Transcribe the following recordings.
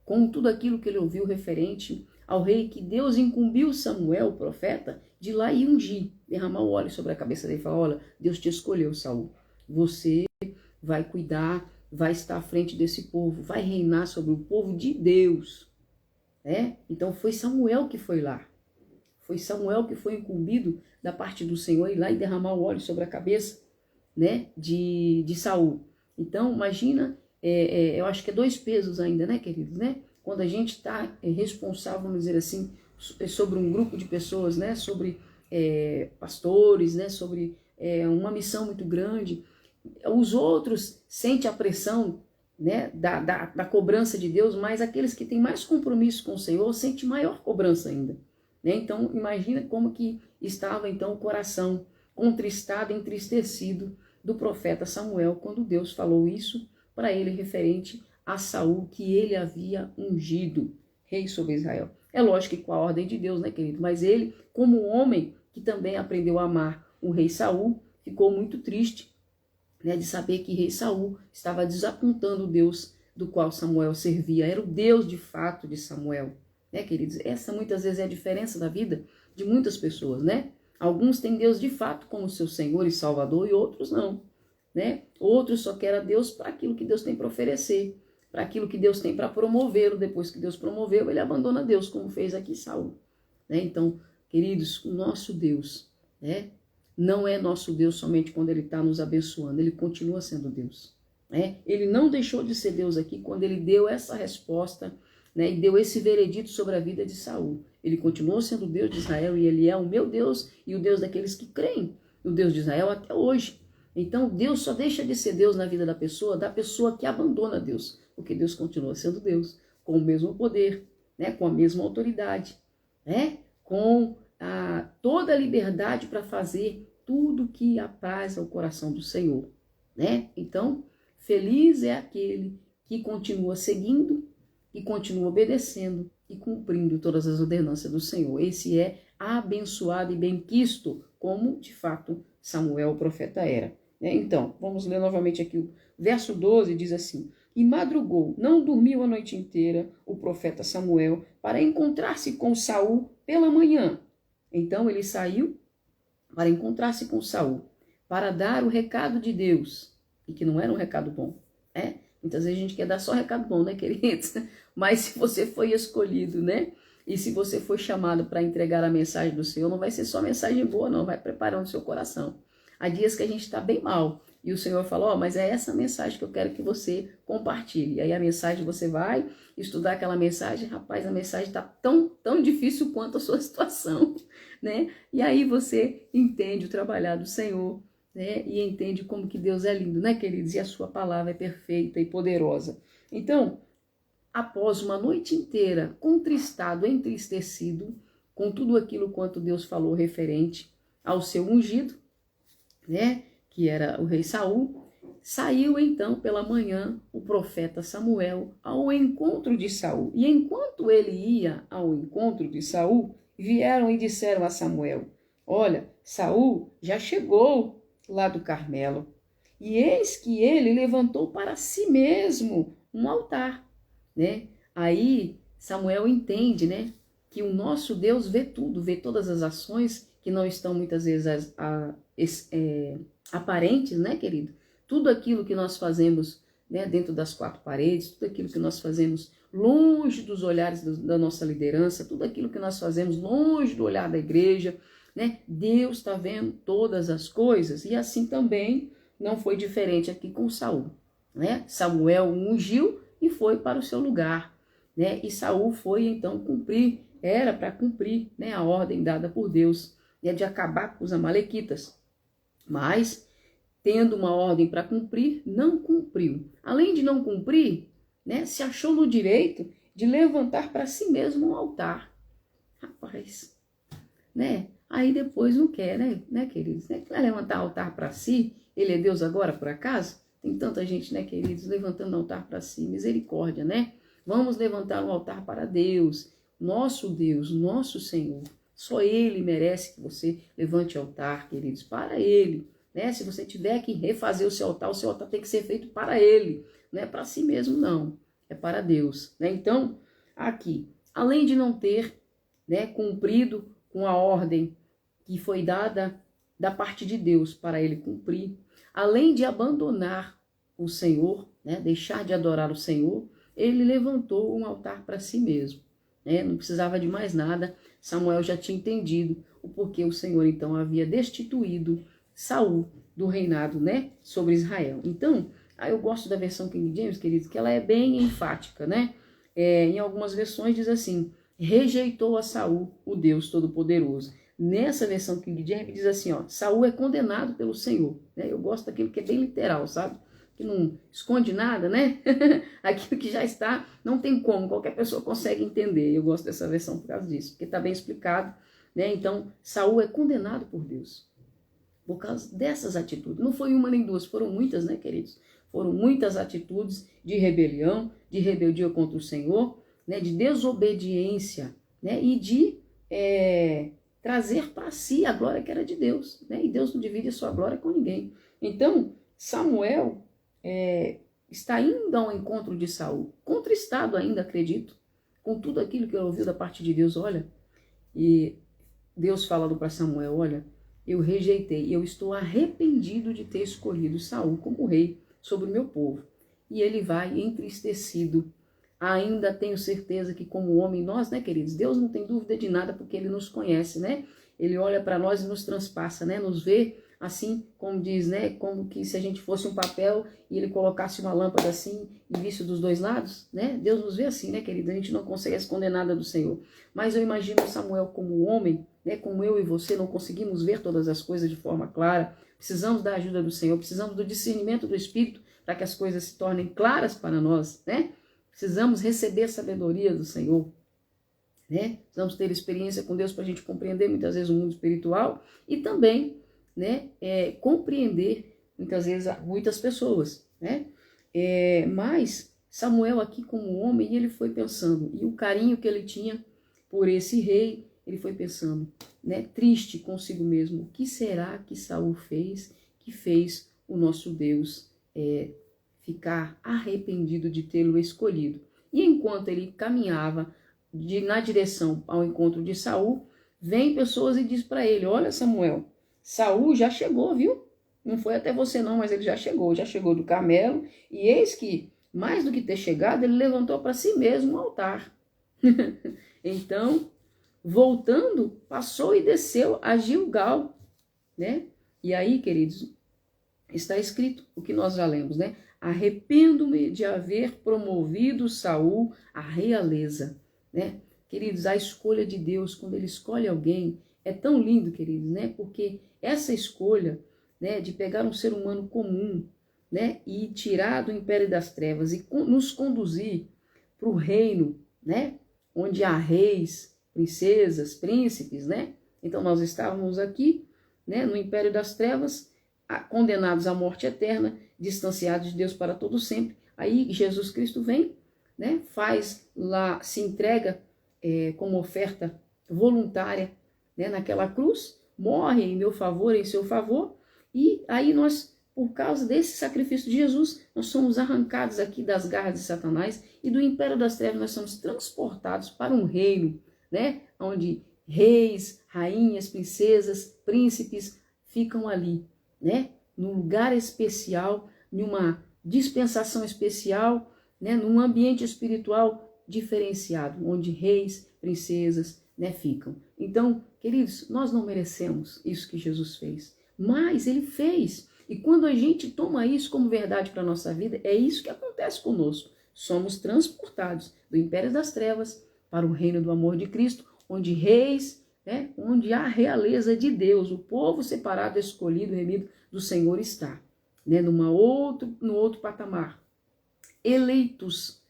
com tudo aquilo que ele ouviu referente ao rei, que Deus incumbiu Samuel, o profeta, de ir lá e ungir, derramar o óleo sobre a cabeça dele e falar: olha, Deus te escolheu, Saul. Você vai cuidar, vai estar à frente desse povo, vai reinar sobre o povo de Deus. Então foi Samuel que foi lá. Foi Samuel que foi incumbido da parte do Senhor ir lá e derramar o óleo sobre a cabeça, né, de Saul. Então, imagina, eu acho que é 2 pesos ainda, né, queridos, né? Quando a gente está responsável, vamos dizer assim, sobre um grupo de pessoas, né, sobre pastores, né, sobre uma missão muito grande, os outros sentem a pressão, né, da cobrança de Deus, mas aqueles que têm mais compromisso com o Senhor sentem maior cobrança ainda. Né? Então, imagina como que estava então o coração contristado, entristecido do profeta Samuel, quando Deus falou isso para ele referente a Saul, que ele havia ungido rei sobre Israel. É lógico que com a ordem de Deus, né, querido? Mas ele, como homem que também aprendeu a amar o rei Saul, ficou muito triste, né, de saber que rei Saul estava desapontando o Deus do qual Samuel servia. Era o Deus de fato de Samuel, né, queridos? Essa muitas vezes é a diferença da vida de muitas pessoas, né? Alguns têm Deus de fato como seu Senhor e Salvador e outros não, né? Outros só querem a Deus para aquilo que Deus tem para oferecer, para aquilo que Deus tem para promover. Depois que Deus promoveu, ele abandona Deus, como fez aqui Saul, né? Então, queridos, o nosso Deus, né, não é nosso Deus somente quando ele está nos abençoando, ele continua sendo Deus, né? Ele não deixou de ser Deus aqui quando ele deu essa resposta, né, e deu esse veredito sobre a vida de Saul. Ele continuou sendo Deus de Israel e ele é o meu Deus e o Deus daqueles que creem, o Deus de Israel até hoje. Então Deus só deixa de ser Deus na vida da pessoa que abandona Deus, porque Deus continua sendo Deus, com o mesmo poder, né, com a mesma autoridade, né, com toda a liberdade para fazer tudo que apraz ao coração do Senhor, né? Então, feliz é aquele que continua seguindo e continua obedecendo e cumprindo todas as ordenanças do Senhor. Esse é abençoado e benquisto, como de fato Samuel, o profeta, era. Então, vamos ler novamente aqui o verso 12, diz assim: e madrugou, não dormiu a noite inteira, o profeta Samuel, para encontrar-se com Saul pela manhã. Então ele saiu para encontrar-se com Saul, para dar o recado de Deus, e que não era um recado bom, né? Muitas vezes a gente quer dar só recado bom, né, queridos? Mas se você foi escolhido, né? E se você foi chamado para entregar a mensagem do Senhor, não vai ser só mensagem boa, não. Vai preparando o seu coração. Há dias que a gente está bem mal. E o Senhor falou: mas é essa mensagem que eu quero que você compartilhe. E aí a mensagem, você vai estudar aquela mensagem. Rapaz, a mensagem está tão difícil quanto a sua situação, né? E aí você entende o trabalhar do Senhor, né? E entende como que Deus é lindo, né, queridos? E a sua palavra é perfeita e poderosa. Então, após uma noite inteira contristado, entristecido, com tudo aquilo quanto Deus falou referente ao seu ungido, né, que era o rei Saul, saiu então pela manhã o profeta Samuel ao encontro de Saul. E enquanto ele ia ao encontro de Saul, vieram e disseram a Samuel: olha, Saul já chegou lá do Carmelo, e eis que ele levantou para si mesmo um altar, né? Aí Samuel entende, né, que o nosso Deus vê tudo, vê todas as ações que não estão muitas vezes aparentes, né, querido? Tudo aquilo que nós fazemos, né, dentro das 4 paredes, tudo aquilo que nós fazemos longe dos olhares da nossa liderança, tudo aquilo que nós fazemos longe do olhar da igreja, né? Deus está vendo todas as coisas. E assim também não foi diferente aqui com Saul, né? Samuel ungiu e foi para o seu lugar, né? E Saul foi então cumprir, era para cumprir, né, a ordem dada por Deus, né, de acabar com os amalequitas. Mas, tendo uma ordem para cumprir, não cumpriu. Além de não cumprir, né, se achou no direito de levantar para si mesmo um altar. Rapaz, né? Aí depois não quer, né, queridos? Né? Vai levantar altar para si? Ele é Deus agora, por acaso? Tem tanta gente, né, queridos, levantando altar para si. Misericórdia, né? Vamos levantar um altar para Deus, nosso Senhor. Só Ele merece que você levante altar, queridos, para Ele, né? Se você tiver que refazer o seu altar tem que ser feito para Ele, não é para si mesmo, não, é para Deus, né? Então, aqui, além de não ter, né, cumprido com a ordem que foi dada da parte de Deus para ele cumprir, além de abandonar o Senhor, né, deixar de adorar o Senhor, ele levantou um altar para si mesmo, né? Não precisava de mais nada. Samuel já tinha entendido o porquê o Senhor então havia destituído Saul do reinado, né, sobre Israel. Então, eu gosto da versão King James, queridos, que ela é bem enfática, né? Em algumas versões diz assim: rejeitou a Saul, o Deus Todo-Poderoso. Nessa versão King James diz assim, ó, Saul é condenado pelo Senhor, né? Eu gosto daquilo que é bem literal, sabe? Que não esconde nada, né? Aquilo que já está, não tem como, qualquer pessoa consegue entender. Eu gosto dessa versão por causa disso, porque está bem explicado, né? Então, Saul é condenado por Deus por causa dessas atitudes. Não foi uma nem duas, foram muitas, né, queridos? Foram muitas atitudes de rebelião, de rebeldia contra o Senhor, né, de desobediência, né, e de trazer para si a glória que era de Deus, né? E Deus não divide a sua glória com ninguém. Então, Samuel está indo ao encontro de Saul, contristado ainda, acredito, com tudo aquilo que ele ouviu da parte de Deus. Olha, e Deus falando para Samuel, olha, eu rejeitei, eu estou arrependido de ter escolhido Saul como rei sobre o meu povo. E ele vai entristecido. Ainda tenho certeza que como homem, nós, né, queridos, Deus não tem dúvida de nada porque ele nos conhece, né? Ele olha para nós e nos transpassa, né? Nos vê assim, como diz, né? Como que se a gente fosse um papel e ele colocasse uma lâmpada assim e visse dos dois lados, né? Deus nos vê assim, né, querido? A gente não consegue esconder nada do Senhor. Mas eu imagino Samuel como homem, né? Como eu e você não conseguimos ver todas as coisas de forma clara. Precisamos da ajuda do Senhor, precisamos do discernimento do Espírito para que as coisas se tornem claras para nós, né? Precisamos receber a sabedoria do Senhor, né? Precisamos ter experiência com Deus para a gente compreender muitas vezes o mundo espiritual e também, né, compreender muitas vezes muitas pessoas, né? Mas Samuel aqui como homem, ele foi pensando, e o carinho que ele tinha por esse rei, ele foi pensando, né, triste consigo mesmo, o que será que Saul fez, que fez o nosso Deus ficar arrependido de tê-lo escolhido? E enquanto ele caminhava na direção ao encontro de Saul, vem pessoas e diz para ele, olha Samuel, Saul já chegou, viu? Não foi até você não, mas ele já chegou do camelo, e eis que, mais do que ter chegado, ele levantou para si mesmo um altar. Então, voltando, passou e desceu a Gilgal, né? E aí, queridos, está escrito o que nós já lemos, né? Arrependo-me de haver promovido Saul à realeza, né? Queridos, a escolha de Deus, quando ele escolhe alguém, é tão lindo, queridos, né? Porque essa escolha, né, de pegar um ser humano comum, né, e tirar do império das trevas e nos conduzir para o reino, né, onde há reis, princesas, príncipes, né? Então nós estávamos aqui, né, no império das trevas, condenados à morte eterna, distanciados de Deus para todo sempre. Aí Jesus Cristo vem, né, faz lá, se entrega como oferta voluntária, né, naquela cruz, morre em meu favor, em seu favor, e aí nós, por causa desse sacrifício de Jesus, nós somos arrancados aqui das garras de Satanás e do império das trevas nós somos transportados para um reino, né, onde reis, rainhas, princesas, príncipes ficam ali, né, num lugar especial, numa dispensação especial, né, num ambiente espiritual diferenciado, onde reis, princesas, né, ficam. Então, queridos, nós não merecemos isso que Jesus fez, mas ele fez. E quando a gente toma isso como verdade para a nossa vida, é isso que acontece conosco. Somos transportados do império das trevas para o reino do amor de Cristo, onde reis, né, onde a realeza de Deus, o povo separado, escolhido, remido do Senhor está, né, no outro patamar. Eleitos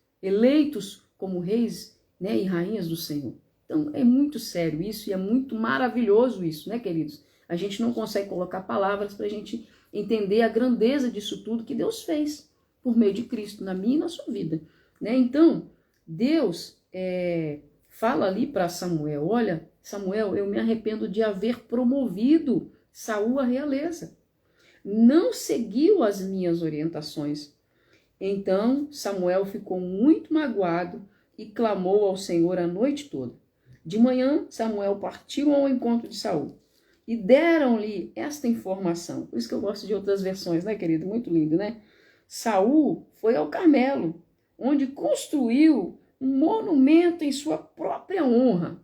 como reis, né, e rainhas do Senhor. Então é muito sério isso e é muito maravilhoso isso, né, queridos? A gente não consegue colocar palavras para a gente entender a grandeza disso tudo que Deus fez por meio de Cristo na minha e na sua vida, né? Então, Deus fala ali para Samuel, olha, Samuel, eu me arrependo de haver promovido Saul à realeza. Não seguiu as minhas orientações. Então Samuel ficou muito magoado e clamou ao Senhor a noite toda. De manhã, Samuel partiu ao encontro de Saul e deram-lhe esta informação. Por isso que eu gosto de outras versões, né, querido? Muito lindo, né? Saul foi ao Carmelo, onde construiu um monumento em sua própria honra.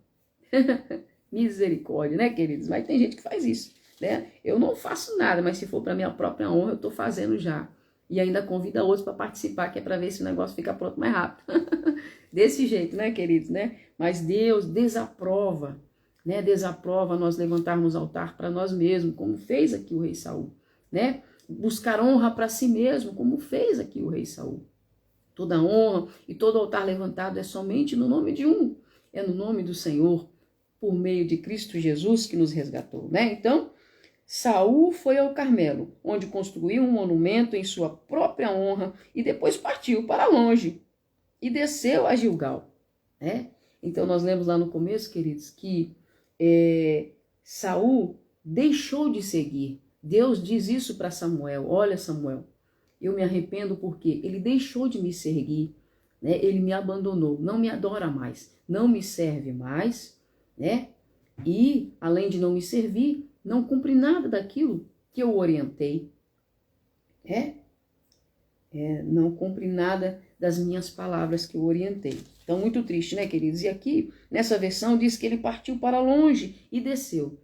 Misericórdia, né, queridos? Mas tem gente que faz isso, né? Eu não faço nada, mas se for para minha própria honra, eu estou fazendo já. E ainda convida outros para participar, que é para ver se o negócio fica pronto mais rápido. Desse jeito, né, queridos, né? Mas Deus desaprova, né? Desaprova nós levantarmos altar para nós mesmos, como fez aqui o rei Saul, né? Buscar honra para si mesmo, como fez aqui o rei Saul. Toda honra e todo altar levantado é somente no nome de um, é no nome do Senhor, por meio de Cristo Jesus que nos resgatou, né? Então, Saul foi ao Carmelo, onde construiu um monumento em sua própria honra e depois partiu para longe e desceu a Gilgal, né? Então, nós lemos lá no começo, queridos, que Saul deixou de seguir. Deus diz isso para Samuel: olha, Samuel, eu me arrependo porque ele deixou de me seguir, né? Ele me abandonou, não me adora mais, não me serve mais, né? E, além de não me servir, não cumpre nada daquilo que eu orientei, não cumpre nada das minhas palavras que eu orientei. Então, muito triste, né, queridos? E aqui, nessa versão, diz que ele partiu para longe e desceu.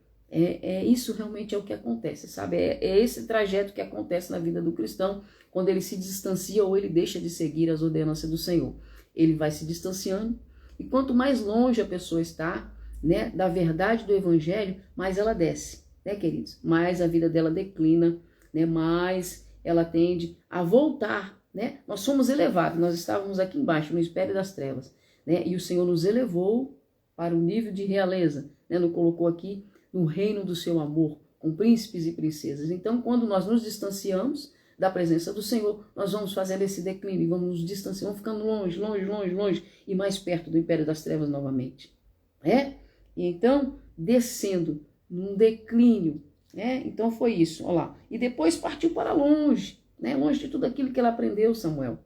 Isso realmente é o que acontece, sabe? É esse trajeto que acontece na vida do cristão, quando ele se distancia ou ele deixa de seguir as ordenanças do Senhor. Ele vai se distanciando, e quanto mais longe a pessoa está, né, da verdade do evangelho, mais ela desce, né, queridos? Mais a vida dela declina, né, mais ela tende a voltar, né? Nós somos elevados, nós estávamos aqui embaixo, no espelho das trevas, né? E o Senhor nos elevou para o nível de realeza, né? Nos colocou aqui no reino do seu amor, com príncipes e princesas. Então, quando nós nos distanciamos da presença do Senhor, nós vamos fazendo esse declínio, vamos nos distanciando, vamos ficando longe, longe, longe, longe, e mais perto do império das trevas novamente, E então, descendo num declínio, Então foi isso, olha lá. E depois partiu para longe, longe de tudo aquilo que ele aprendeu, Samuel,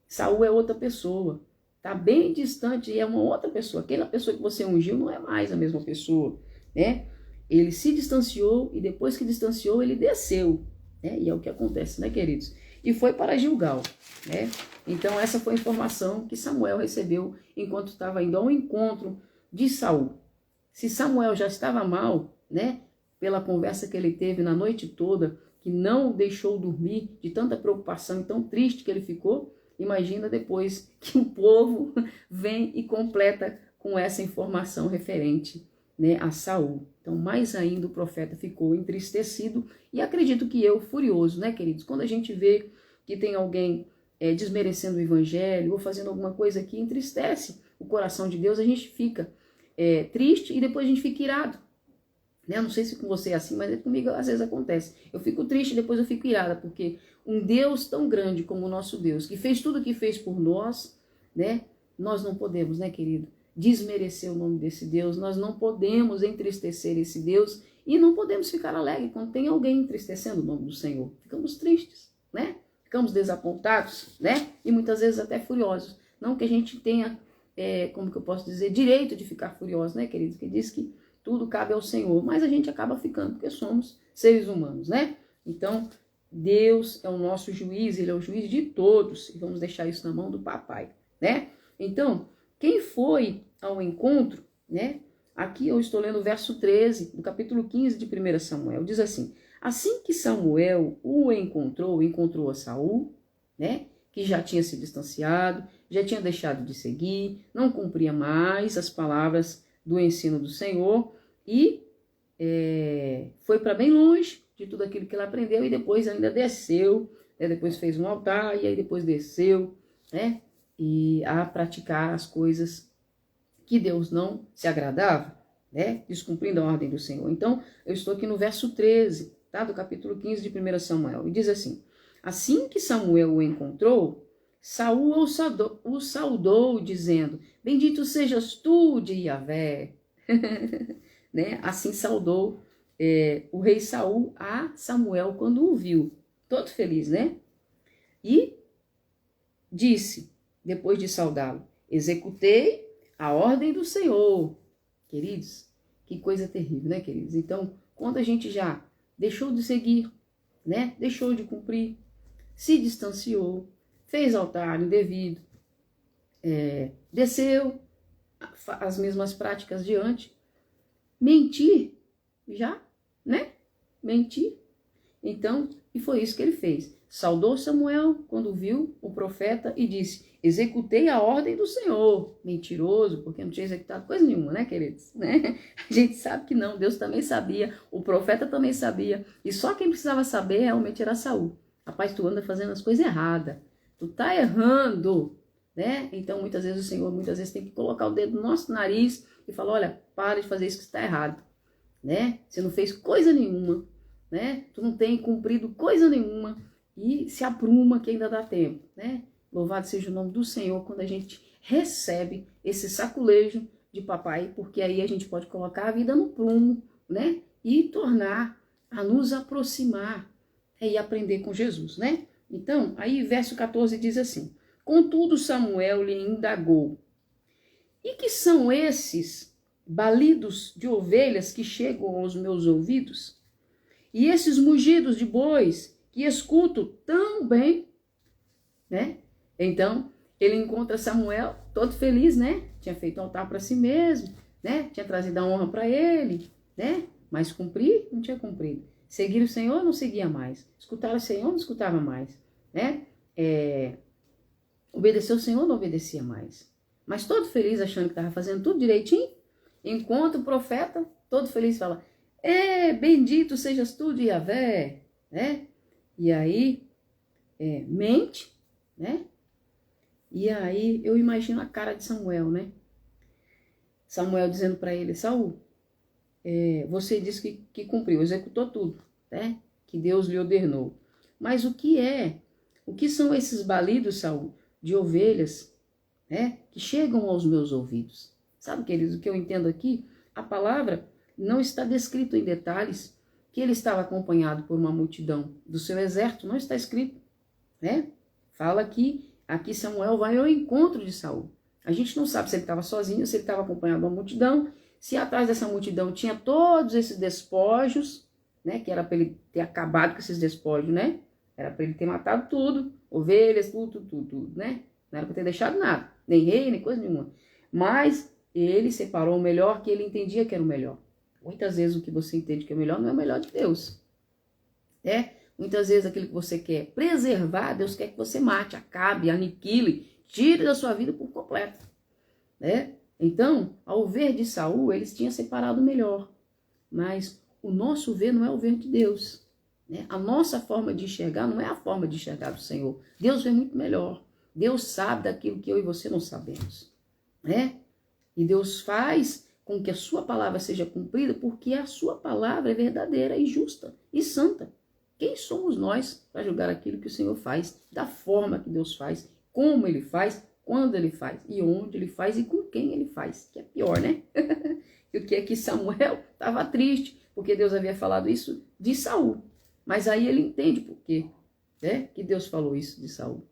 Saul é outra pessoa, está bem distante e é uma outra pessoa. Aquela pessoa que você ungiu não é mais a mesma pessoa, Ele se distanciou e depois que distanciou, ele desceu, E é o que acontece, queridos? E foi para Gilgal, Então essa foi a informação que Samuel recebeu enquanto estava indo ao encontro de Saul. Se Samuel já estava mal, pela conversa que ele teve na noite toda, que não o deixou dormir de tanta preocupação e tão triste que ele ficou, imagina depois que o povo vem e completa com essa informação referente, a Saul. Então, mais ainda o profeta ficou entristecido e acredito que furioso, queridos? Quando a gente vê que tem alguém desmerecendo o evangelho ou fazendo alguma coisa que entristece o coração de Deus, a gente fica triste e depois a gente fica irado. Não sei se com você é assim, mas comigo às vezes acontece. Eu fico triste e depois eu fico irada, porque um Deus tão grande como o nosso Deus, que fez tudo o que fez por nós, nós não podemos, querido, desmerecer o nome desse Deus, nós não podemos entristecer esse Deus e não podemos ficar alegres quando tem alguém entristecendo o nome do Senhor. Ficamos tristes, Ficamos desapontados, E muitas vezes até furiosos. Não que a gente tenha, como que eu posso dizer, direito de ficar furioso, querido? Que diz que tudo cabe ao Senhor, mas a gente acaba ficando, porque somos seres humanos, Então, Deus é o nosso juiz, Ele é o juiz de todos, e vamos deixar isso na mão do papai, Então, quem foi ao encontro, Aqui eu estou lendo o verso 13 do capítulo 15 de 1 Samuel, diz assim: assim que Samuel o encontrou a Saul, que já tinha se distanciado, já tinha deixado de seguir, não cumpria mais as palavras do ensino do Senhor e foi para bem longe de tudo aquilo que ele aprendeu e depois ainda desceu, depois fez um altar e aí depois desceu, e a praticar as coisas que Deus não se agradava, descumprindo a ordem do Senhor. Então, eu estou aqui no verso 13, do capítulo 15 de 1 Samuel, e diz assim: assim que Samuel o encontrou, Saul o saudou, dizendo: bendito sejas tu de Yahvé. Assim saudou o rei Saul a Samuel quando o viu, todo feliz, E disse, depois de saudá-lo: executei a ordem do Senhor. Queridos, que coisa terrível, né, queridos? Então, quando a gente já deixou de seguir, né, deixou de cumprir, se distanciou, fez altar indevido, desceu as mesmas práticas diante, mentir, já, né? Mentir. Então, e foi isso que ele fez. Saudou Samuel quando viu o profeta e disse: executei a ordem do Senhor. Mentiroso, porque não tinha executado coisa nenhuma, né, queridos? Né? A gente sabe que não, Deus também sabia, o profeta também sabia, e só quem precisava saber realmente era Saul. Rapaz, tu anda fazendo as coisas erradas, tu tá errando, né? Então, muitas vezes o Senhor, tem que colocar o dedo no nosso nariz e falar: olha, para de fazer isso que está errado, né? Você não fez coisa nenhuma, né? Tu não tem cumprido coisa nenhuma, e se apruma que ainda dá tempo, né? Louvado seja o nome do Senhor quando a gente recebe esse saculejo de papai, porque aí a gente pode colocar a vida no prumo, né? E tornar a nos aproximar e aprender com Jesus, né? Então, aí verso 14 diz assim: contudo Samuel lhe indagou: e que são esses balidos de ovelhas que chegam aos meus ouvidos? E esses mugidos de bois que escuto tão bem, né? Então, ele encontra Samuel todo feliz, né? Tinha feito um altar para si mesmo, né? Tinha trazido a honra para ele, né? Mas cumprir, não tinha cumprido. Seguir o Senhor, não seguia mais. Escutar o Senhor, não escutava mais, né? Obedecer o Senhor, não obedecia mais. Mas todo feliz, achando que estava fazendo tudo direitinho, enquanto o profeta, todo feliz, fala: bendito sejas tu de Yahvé, né? E aí, mente, né? E aí, eu imagino a cara de Samuel, né? Samuel dizendo para ele: Saul, você disse que cumpriu, executou tudo, né? Que Deus lhe ordenou. Mas o que são esses balidos, Saul, de ovelhas, né? Que chegam aos meus ouvidos? Sabe, queridos, o que eu entendo aqui? A palavra não está descrito em detalhes que ele estava acompanhado por uma multidão do seu exército, não está escrito, né? Fala que aqui Samuel vai ao encontro de Saul. A gente não sabe se ele estava sozinho, se ele estava acompanhado de uma multidão, se atrás dessa multidão tinha todos esses despojos, né? Que era para ele ter acabado com esses despojos, né? Era para ele ter matado tudo, ovelhas, tudo, né? Não era para ter deixado nada, nem rei, nem coisa nenhuma. Mas ele separou o melhor que ele entendia que era o melhor. Muitas vezes o que você entende que é melhor não é o melhor de Deus. Muitas vezes aquilo que você quer preservar, Deus quer que você mate, acabe, aniquile, tire da sua vida por completo, né? Então, ao ver de Saul, eles tinham separado o melhor. Mas o nosso ver não é o ver de Deus, né? A nossa forma de enxergar não é a forma de enxergar do Senhor. Deus vê muito melhor. Deus sabe daquilo que eu e você não sabemos, né? E Deus faz com que a sua palavra seja cumprida, porque a sua palavra é verdadeira e justa e santa. Quem somos nós para julgar aquilo que o Senhor faz, da forma que Deus faz, como Ele faz, quando Ele faz, e onde Ele faz e com quem Ele faz, que é pior, né? E o que é que Samuel estava triste, porque Deus havia falado isso de Saul. Mas aí ele entende por quê, né? Que Deus falou isso de Saul.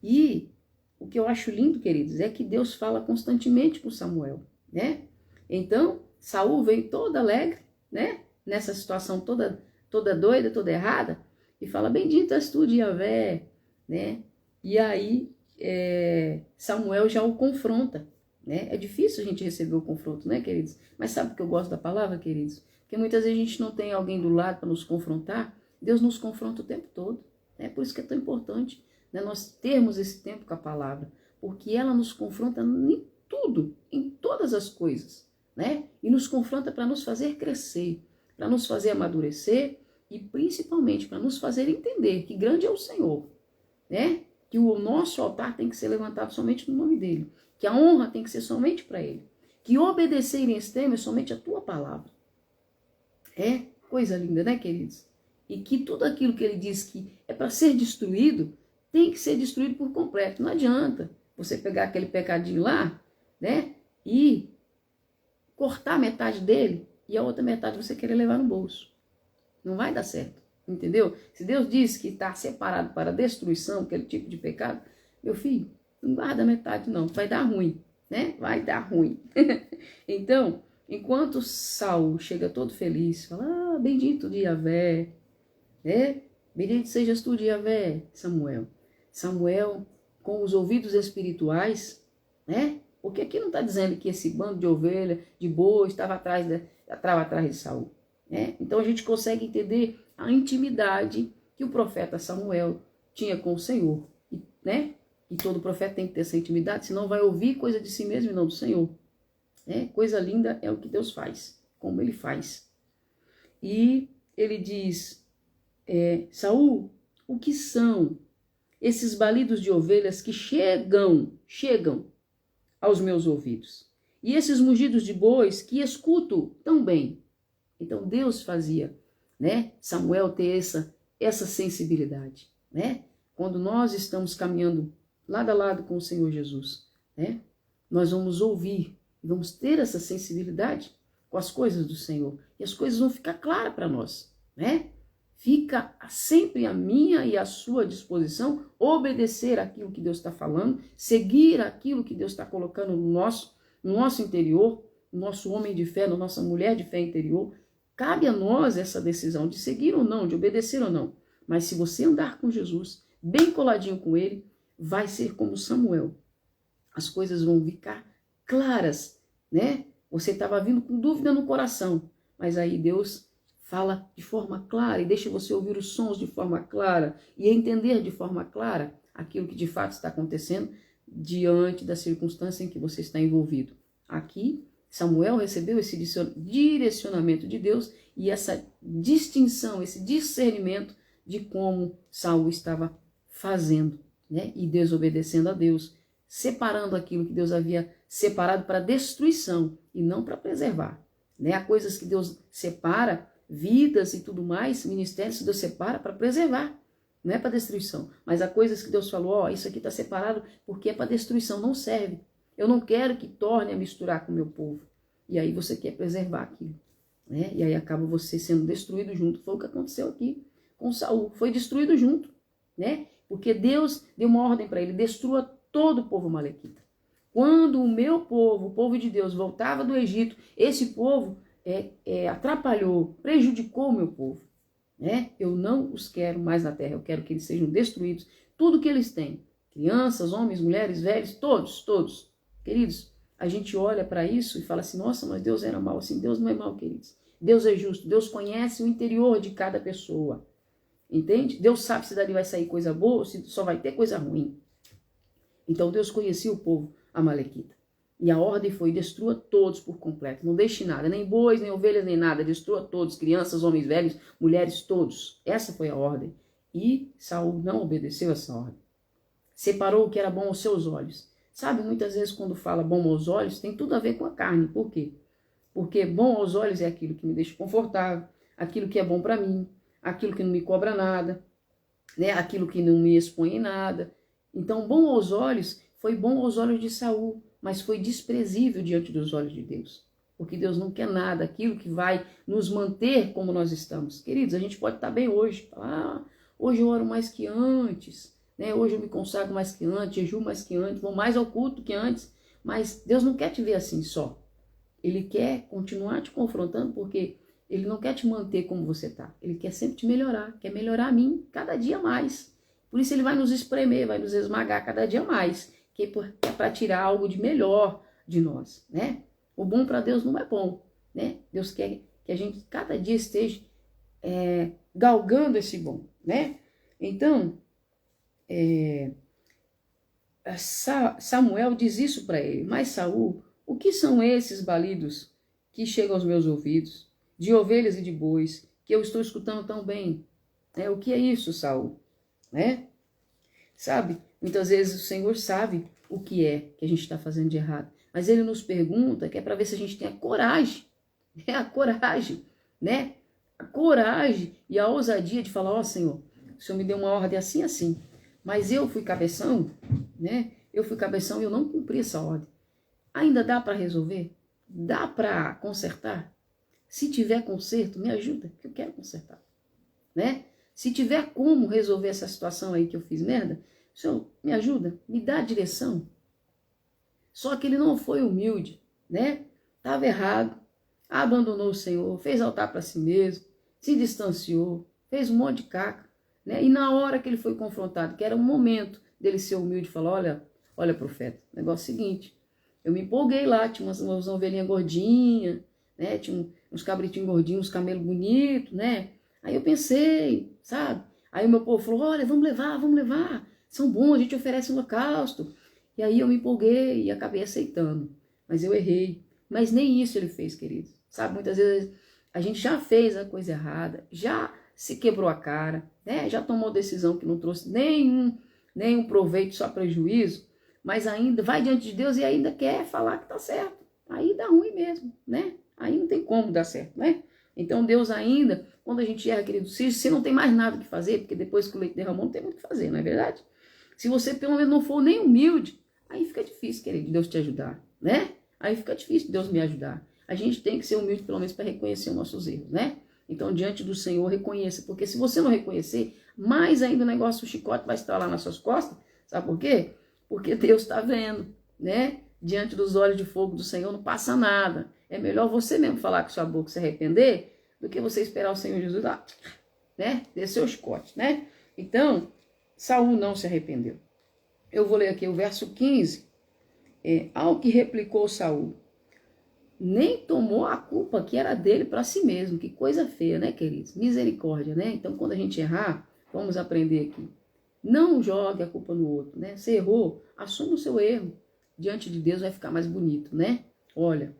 E o que eu acho lindo, queridos, é que Deus fala constantemente com Samuel, né? Então, Saul veio todo alegre, né? Nessa situação toda doida, toda errada, e fala: bendito és tu de Yahvé, né? E aí, Samuel já o confronta, né? É difícil a gente receber o confronto, né, queridos? Mas sabe que eu gosto da palavra, queridos? Porque muitas vezes a gente não tem alguém do lado para nos confrontar. Deus nos confronta o tempo todo, né? Por isso que é tão importante, né, nós termos esse tempo com a palavra, porque ela nos confronta em tudo, em todas as coisas, né? E nos confronta para nos fazer crescer, para nos fazer amadurecer e principalmente para nos fazer entender que grande é o Senhor, né? Que o nosso altar tem que ser levantado somente no nome dele, que a honra tem que ser somente para ele, que obedecer em extremo é somente a tua palavra. Coisa linda, né, queridos? E que tudo aquilo que ele diz que é para ser destruído, tem que ser destruído por completo. Não adianta você pegar aquele pecadinho lá, né, e cortar metade dele e a outra metade você querer levar no bolso. Não vai dar certo, Entendeu? Se Deus diz que está separado para destruição, aquele tipo de pecado, meu filho, não guarda metade não, vai dar ruim, né? Vai dar ruim. Então, enquanto Saul chega todo feliz, fala, bendito de Yahvé, né? Bendito sejas tu de Yahvé, Samuel. Samuel, com os ouvidos espirituais, né? Porque aqui não está dizendo que esse bando de ovelha, de boi, estava atrás de Saul. Né? Então a gente consegue entender a intimidade que o profeta Samuel tinha com o Senhor. Né? E todo profeta tem que ter essa intimidade, senão vai ouvir coisa de si mesmo e não do Senhor. Né? Coisa linda é o que Deus faz, como ele faz. E ele diz, Saul, o que são esses balidos de ovelhas que chegam aos meus ouvidos? E esses mugidos de bois que escuto tão bem? Então Deus fazia, né, Samuel ter essa sensibilidade, né? Quando nós estamos caminhando lado a lado com o Senhor Jesus, né? Nós vamos ouvir, vamos ter essa sensibilidade com as coisas do Senhor. E as coisas vão ficar claras para nós, né? Fica sempre a minha e a sua disposição obedecer aquilo que Deus está falando, seguir aquilo que Deus está colocando no nosso interior, no nosso homem de fé, na nossa mulher de fé interior. Cabe a nós essa decisão de seguir ou não, de obedecer ou não. Mas se você andar com Jesus, bem coladinho com ele, vai ser como Samuel. As coisas vão ficar claras, né? Você estava vindo com dúvida no coração, mas aí Deus fala de forma clara e deixa você ouvir os sons de forma clara e entender de forma clara aquilo que de fato está acontecendo diante da circunstância em que você está envolvido. Aqui, Samuel recebeu esse direcionamento de Deus e essa distinção, esse discernimento de como Saul estava fazendo, né? E desobedecendo a Deus, separando aquilo que Deus havia separado para destruição e não para preservar, né? Há coisas que Deus separa, vidas e tudo mais, ministérios que Deus separa para preservar, não é para destruição. Mas há coisas que Deus falou, isso aqui está separado porque é para destruição, não serve. Eu não quero que torne a misturar com o meu povo. E aí você quer preservar aquilo, né? E aí acaba você sendo destruído junto. Foi o que aconteceu aqui com Saul. Foi destruído junto, né? Porque Deus deu uma ordem para ele, destrua todo o povo malequita. Quando o meu povo, o povo de Deus, voltava do Egito, esse povo atrapalhou, prejudicou o meu povo, né? Eu não os quero mais na terra, eu quero que eles sejam destruídos, tudo que eles têm, crianças, homens, mulheres, velhos, todos. Queridos, a gente olha para isso e fala assim, nossa, mas Deus era mau. Assim, Deus não é mau, queridos. Deus é justo, Deus conhece o interior de cada pessoa, entende? Deus sabe se dali vai sair coisa boa ou se só vai ter coisa ruim. Então Deus conhecia o povo amalequita. E a ordem foi, destrua todos por completo, não deixe nada, nem bois, nem ovelhas, nem nada, destrua todos, crianças, homens velhos, mulheres, todos. Essa foi a ordem. E Saul não obedeceu essa ordem. Separou o que era bom aos seus olhos. Sabe, muitas vezes quando fala bom aos olhos, tem tudo a ver com a carne. Por quê? Porque bom aos olhos é aquilo que me deixa confortável, aquilo que é bom para mim, aquilo que não me cobra nada, né? Aquilo que não me expõe em nada. Então, bom aos olhos foi bom aos olhos de Saul, mas foi desprezível diante dos olhos de Deus. Porque Deus não quer nada, aquilo que vai nos manter como nós estamos. Queridos, a gente pode estar bem hoje. Hoje eu oro mais que antes. Né? Hoje eu me consagro mais que antes, jejuo mais que antes, vou mais ao culto que antes. Mas Deus não quer te ver assim só. Ele quer continuar te confrontando porque ele não quer te manter como você está. Ele quer sempre te melhorar, quer melhorar a mim cada dia mais. Por isso ele vai nos espremer, vai nos esmagar cada dia mais. Que é para tirar algo de melhor de nós, né? O bom para Deus não é bom, né? Deus quer que a gente cada dia esteja galgando esse bom, né? Então, Samuel diz isso para ele. Mas Saul, o que são esses balidos que chegam aos meus ouvidos, de ovelhas e de bois, que eu estou escutando tão bem? O que é isso, Saul? Né? Sabe? Muitas vezes o Senhor sabe o que é que a gente está fazendo de errado. Mas ele nos pergunta que é para ver se a gente tem a coragem. A coragem, né? A coragem e a ousadia de falar, Senhor, o Senhor me deu uma ordem assim, assim. Mas eu fui cabeção, né? Eu fui cabeção e eu não cumpri essa ordem. Ainda dá para resolver? Dá para consertar? Se tiver conserto, me ajuda, que eu quero consertar, né? Se tiver como resolver essa situação aí que eu fiz merda, Senhor, me ajuda, me dá a direção. Só que ele não foi humilde, né? Estava errado, abandonou o Senhor, fez altar para si mesmo, se distanciou, fez um monte de caca, né? E na hora que ele foi confrontado, que era um momento dele ser humilde, falou, olha profeta, o negócio é o seguinte, eu me empolguei lá, tinha umas ovelhinhas gordinhas, né? Tinha uns cabritinhos gordinhos, uns camelos bonitos, né? Aí eu pensei, sabe? Aí o meu povo falou, olha, vamos levar, são bons, a gente oferece um holocausto. E aí eu me empolguei e acabei aceitando, mas eu errei. Mas nem isso ele fez, querido. Sabe, muitas vezes a gente já fez a coisa errada, já se quebrou a cara, né? Já tomou decisão que não trouxe nenhum proveito, só prejuízo, mas ainda vai diante de Deus e ainda quer falar que tá certo. Aí dá ruim mesmo, né? Aí não tem como dar certo, né? Então Deus ainda, quando a gente erra, querido, se não tem mais nada que fazer, porque depois que o leite derramou não tem muito o que fazer, não é verdade? Se você pelo menos não for nem humilde, aí fica difícil, querido, Deus te ajudar, né? Aí fica difícil Deus me ajudar. A gente tem que ser humilde pelo menos para reconhecer os nossos erros, né? Então, diante do Senhor, reconheça. Porque se você não reconhecer, mais ainda o negócio do chicote vai estar lá nas suas costas. Sabe por quê? Porque Deus está vendo, né? Diante dos olhos de fogo do Senhor não passa nada. É melhor você mesmo falar com sua boca se arrepender do que você esperar o Senhor Jesus lá, né? Descer o chicote, né? Então, Saul não se arrependeu. Eu vou ler aqui o verso 15. Ao que replicou Saul, nem tomou a culpa que era dele para si mesmo. Que coisa feia, né, queridos? Misericórdia, né? Então, quando a gente errar, vamos aprender aqui. Não jogue a culpa no outro, né? Você errou, assuma o seu erro. Diante de Deus vai ficar mais bonito, né? Olha,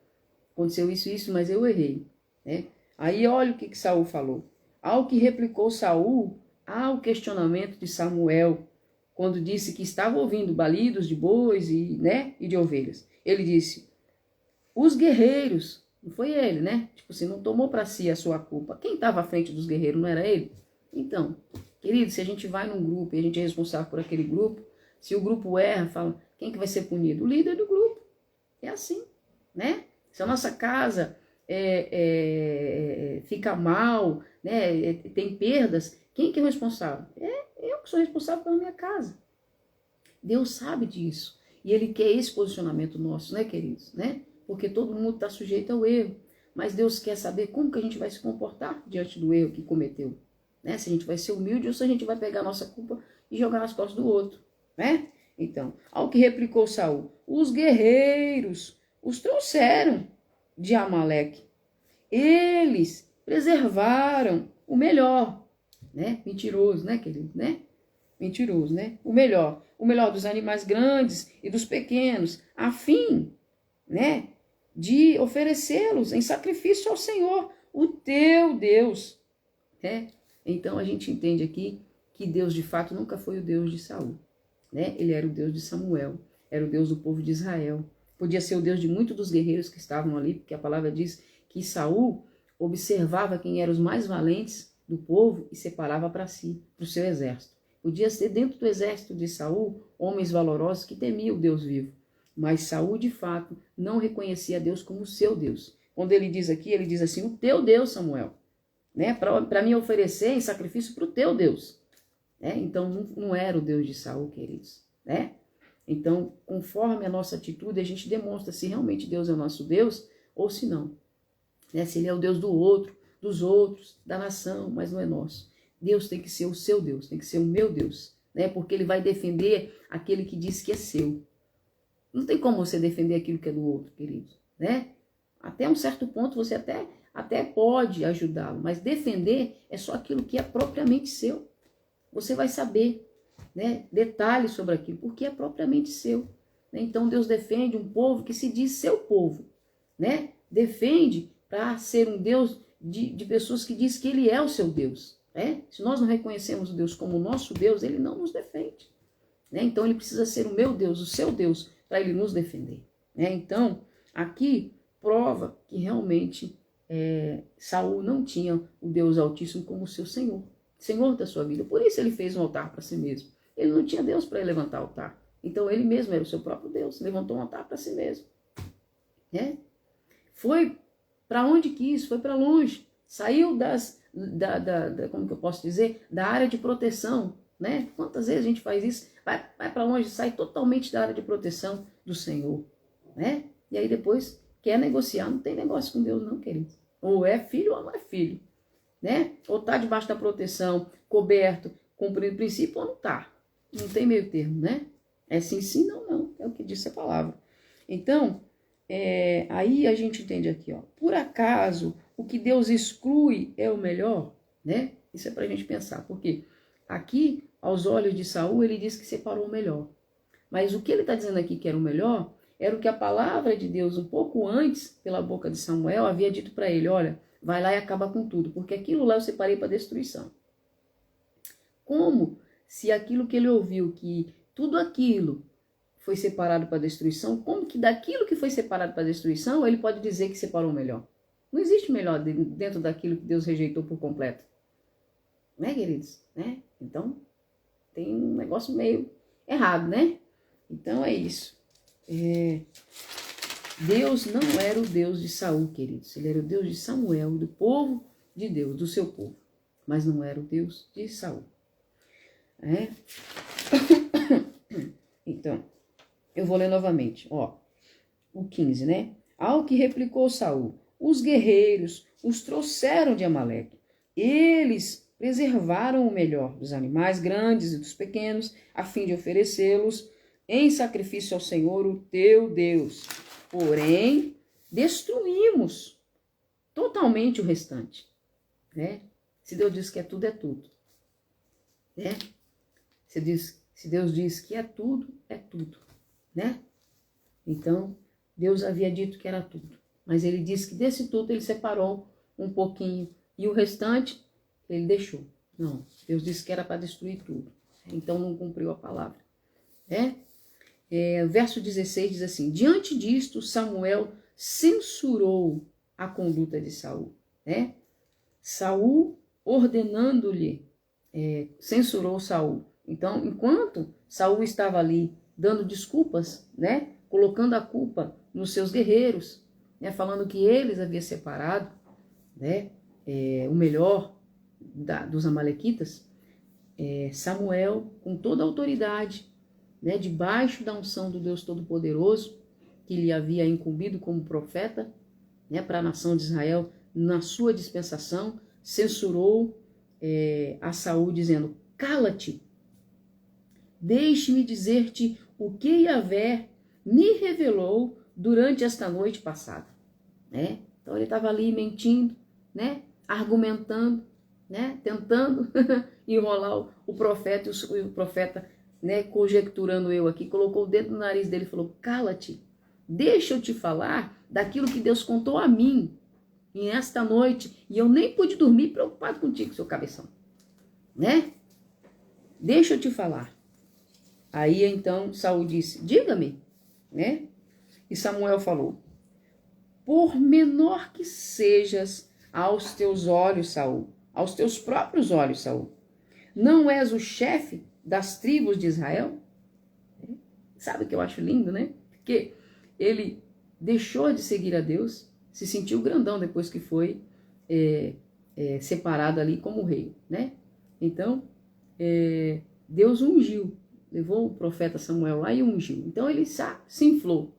aconteceu isso, mas eu errei, né? Aí olha o que Saul falou. Ao que replicou Saul ao questionamento de Samuel, quando disse que estava ouvindo balidos de bois e de ovelhas. Ele disse, os guerreiros, não foi ele, né? Tipo assim, não tomou para si a sua culpa. Quem estava à frente dos guerreiros, não era ele? Então, querido, se a gente vai num grupo e a gente é responsável por aquele grupo, se o grupo erra, fala, quem que vai ser punido? O líder do grupo. É assim, né? Se a nossa casa fica mal, né? Tem perdas, quem que é o responsável? Eu que sou responsável pela minha casa. Deus sabe disso. E Ele quer esse posicionamento nosso, né, queridos? Né? Porque todo mundo está sujeito ao erro. Mas Deus quer saber como que a gente vai se comportar diante do erro que cometeu. Né? Se a gente vai ser humilde ou se a gente vai pegar a nossa culpa e jogar nas costas do outro. Né? Então, ao que replicou Saul, os guerreiros os trouxeram de Amaleque. Eles preservaram o melhor. Né? Mentiroso, né, querido? Né? Mentiroso, né? O melhor dos animais grandes e dos pequenos, a fim, né, de oferecê-los em sacrifício ao Senhor, o teu Deus, né? Então a gente entende aqui que Deus de fato nunca foi o Deus de Saul, né? Ele era o Deus de Samuel, era o Deus do povo de Israel. Podia ser o Deus de muitos dos guerreiros que estavam ali, porque a palavra diz que Saul observava quem eram os mais valentes do povo e separava para si, para o seu exército. Podia ser dentro do exército de Saul homens valorosos que temiam o Deus vivo. Mas Saul, de fato, não reconhecia Deus como seu Deus. Quando ele diz aqui, ele diz assim, o teu Deus, Samuel, né? Para me oferecer em sacrifício para o teu Deus. Né? Então, não era o Deus de Saul, queridos. Né? Então, conforme a nossa atitude, a gente demonstra se realmente Deus é o nosso Deus ou se não. Né? Se ele é o Deus do outro, dos outros, da nação, mas não é nosso. Deus tem que ser o seu Deus, tem que ser o meu Deus, né? Porque ele vai defender aquele que diz que é seu. Não tem como você defender aquilo que é do outro, querido, né? Até um certo ponto você até pode ajudá-lo, mas defender é só aquilo que é propriamente seu. Você vai saber, né, detalhes sobre aquilo, porque é propriamente seu. Né? Então Deus defende um povo que se diz seu povo, né? Defende para ser um Deus de pessoas que diz que ele é o seu Deus. Se nós não reconhecemos o Deus como o nosso Deus, ele não nos defende. Né? Então ele precisa ser o meu Deus, o seu Deus, para ele nos defender. Né? Então, aqui prova que realmente Saul não tinha o Deus Altíssimo como seu Senhor, Senhor da sua vida. Por isso ele fez um altar para si mesmo. Ele não tinha Deus para levantar altar. Então ele mesmo era o seu próprio Deus, levantou um altar para si mesmo. Né? Foi para onde quis, foi para longe. Saiu como que eu posso dizer, da área de proteção, né? Quantas vezes a gente faz isso? Vai para longe, sai totalmente da área de proteção do Senhor, né? E aí depois quer negociar, não tem negócio com Deus não, querido. Ou é filho ou não é filho, né? Ou tá debaixo da proteção, coberto, cumprindo o princípio ou não tá. Não tem meio termo, né? É sim, sim, não, não. É o que diz a palavra. Então, aí a gente entende aqui, ó. Por acaso, o que Deus exclui é o melhor, né? Isso é pra gente pensar. Porque aqui, aos olhos de Saul, ele diz que separou o melhor. Mas o que ele está dizendo aqui que era o melhor, era o que a palavra de Deus, um pouco antes, pela boca de Samuel, havia dito para ele, olha, vai lá e acaba com tudo, porque aquilo lá eu separei para destruição. Como se aquilo que ele ouviu, que tudo aquilo foi separado para destruição, como que daquilo que foi separado para destruição, ele pode dizer que separou o melhor? Não existe melhor dentro daquilo que Deus rejeitou por completo. Né, queridos? Né? Então, tem um negócio meio errado, né? Então é isso. Deus não era o Deus de Saul, queridos. Ele era o Deus de Samuel, do povo de Deus, do seu povo. Mas não era o Deus de Saul. Então, eu vou ler novamente. Ó, o 15, né? Ao que replicou Saul, os guerreiros os trouxeram de Amaleque. Eles preservaram o melhor dos animais grandes e dos pequenos, a fim de oferecê-los em sacrifício ao Senhor, o teu Deus. Porém, destruímos totalmente o restante. Né? Se Deus diz que é tudo, né? Se Deus diz que é tudo, né? Então, Deus havia dito que era tudo. Mas ele disse que desse tudo ele separou um pouquinho. E o restante, ele deixou. Não, Deus disse que era para destruir tudo. Então, não cumpriu a palavra. Né? Verso 16 diz assim, diante disto, Samuel censurou a conduta de Saul. Né? Saul, ordenando-lhe, censurou Saul. Então, enquanto Saul estava ali dando desculpas, né, colocando a culpa nos seus guerreiros, né, falando que eles haviam separado, né, o melhor dos amalequitas, Samuel, com toda a autoridade, né, debaixo da unção do Deus Todo-Poderoso, que lhe havia incumbido como profeta, né, para a nação de Israel, na sua dispensação, censurou a Saul, dizendo, cala-te, deixe-me dizer-te o que Yahvé me revelou durante esta noite passada. Né? Então ele estava ali mentindo, né? Argumentando, né? Tentando enrolar o profeta, e o profeta, né? Conjecturando eu aqui, colocou o dedo no nariz dele e falou, cala-te, deixa eu te falar daquilo que Deus contou a mim nesta noite, e eu nem pude dormir preocupado contigo, seu cabeção. Né? Deixa eu te falar. Aí então Saul disse, diga-me, né? E Samuel falou, por menor que sejas aos teus olhos, Saul, aos teus próprios olhos, Saul, não és o chefe das tribos de Israel? Sabe o que eu acho lindo, né? Porque ele deixou de seguir a Deus, se sentiu grandão depois que foi separado ali como rei, né? Então, Deus ungiu, levou o profeta Samuel lá e ungiu. Então ele se inflou.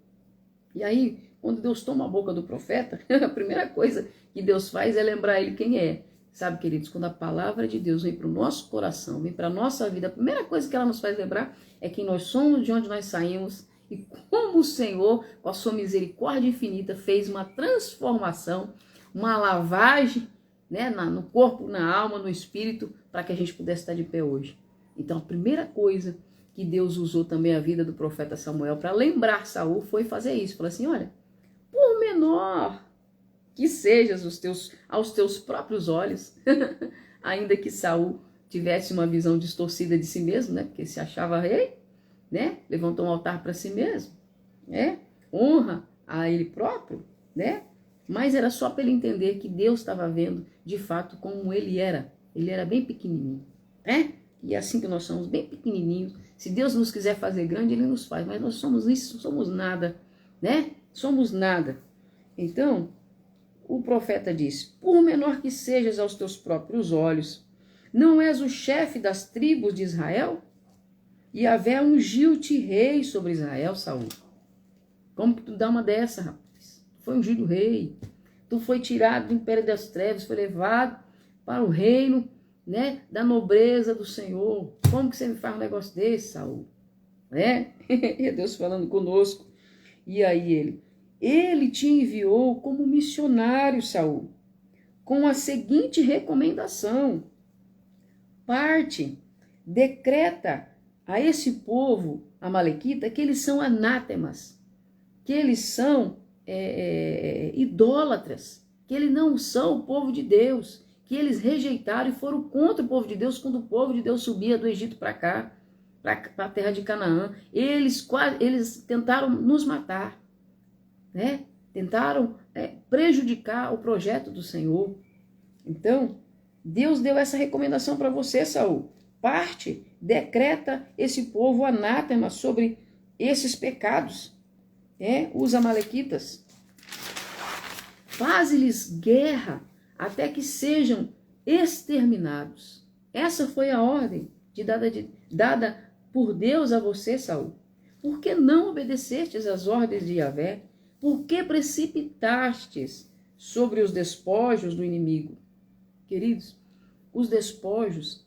E aí, quando Deus toma a boca do profeta, a primeira coisa que Deus faz é lembrar ele quem é. Sabe, queridos, quando a palavra de Deus vem para o nosso coração, vem para a nossa vida, a primeira coisa que ela nos faz lembrar é quem nós somos, de onde nós saímos e como o Senhor, com a sua misericórdia infinita, fez uma transformação, uma lavagem, né, no corpo, na alma, no espírito, para que a gente pudesse estar de pé hoje. Então, a primeira coisa que Deus usou também a vida do profeta Samuel para lembrar Saul foi fazer isso. Falou assim, olha, por menor que sejas aos teus próprios olhos, ainda que Saul tivesse uma visão distorcida de si mesmo, né, porque se achava rei, né, levantou um altar para si mesmo, né, honra a ele próprio, né, mas era só para ele entender que Deus estava vendo de fato como ele era bem pequenininho, né, e é assim que nós somos, bem pequenininhos. Se Deus nos quiser fazer grande, ele nos faz, mas nós somos isso, somos nada, né? Somos nada. Então, o profeta disse: por menor que sejas aos teus próprios olhos, não és o chefe das tribos de Israel? E Yahvé ungiu-te rei sobre Israel, Saul. Como que tu dá uma dessa, rapaz? Tu foi ungido rei. Tu foi tirado do império das trevas, foi levado para o reino, né, da nobreza do Senhor. Como que você me faz um negócio desse, Saul? Né? É Deus falando conosco. E aí ele te enviou como missionário, Saul, com a seguinte recomendação: parte, decreta a esse povo amalequita que eles são anátemas, que eles são idólatras, que eles não são o povo de Deus, que eles rejeitaram e foram contra o povo de Deus quando o povo de Deus subia do Egito para cá, para a terra de Canaã. Eles tentaram nos matar, né? Tentaram prejudicar o projeto do Senhor. Então, Deus deu essa recomendação para você, Saul. Parte, decreta esse povo anátema sobre esses pecados, os amalequitas. Faze-lhes guerra até que sejam exterminados. Essa foi a ordem dada por Deus a você, Saul. Por que não obedecestes às ordens de Yahvé? Por que precipitastes sobre os despojos do inimigo? Queridos, os despojos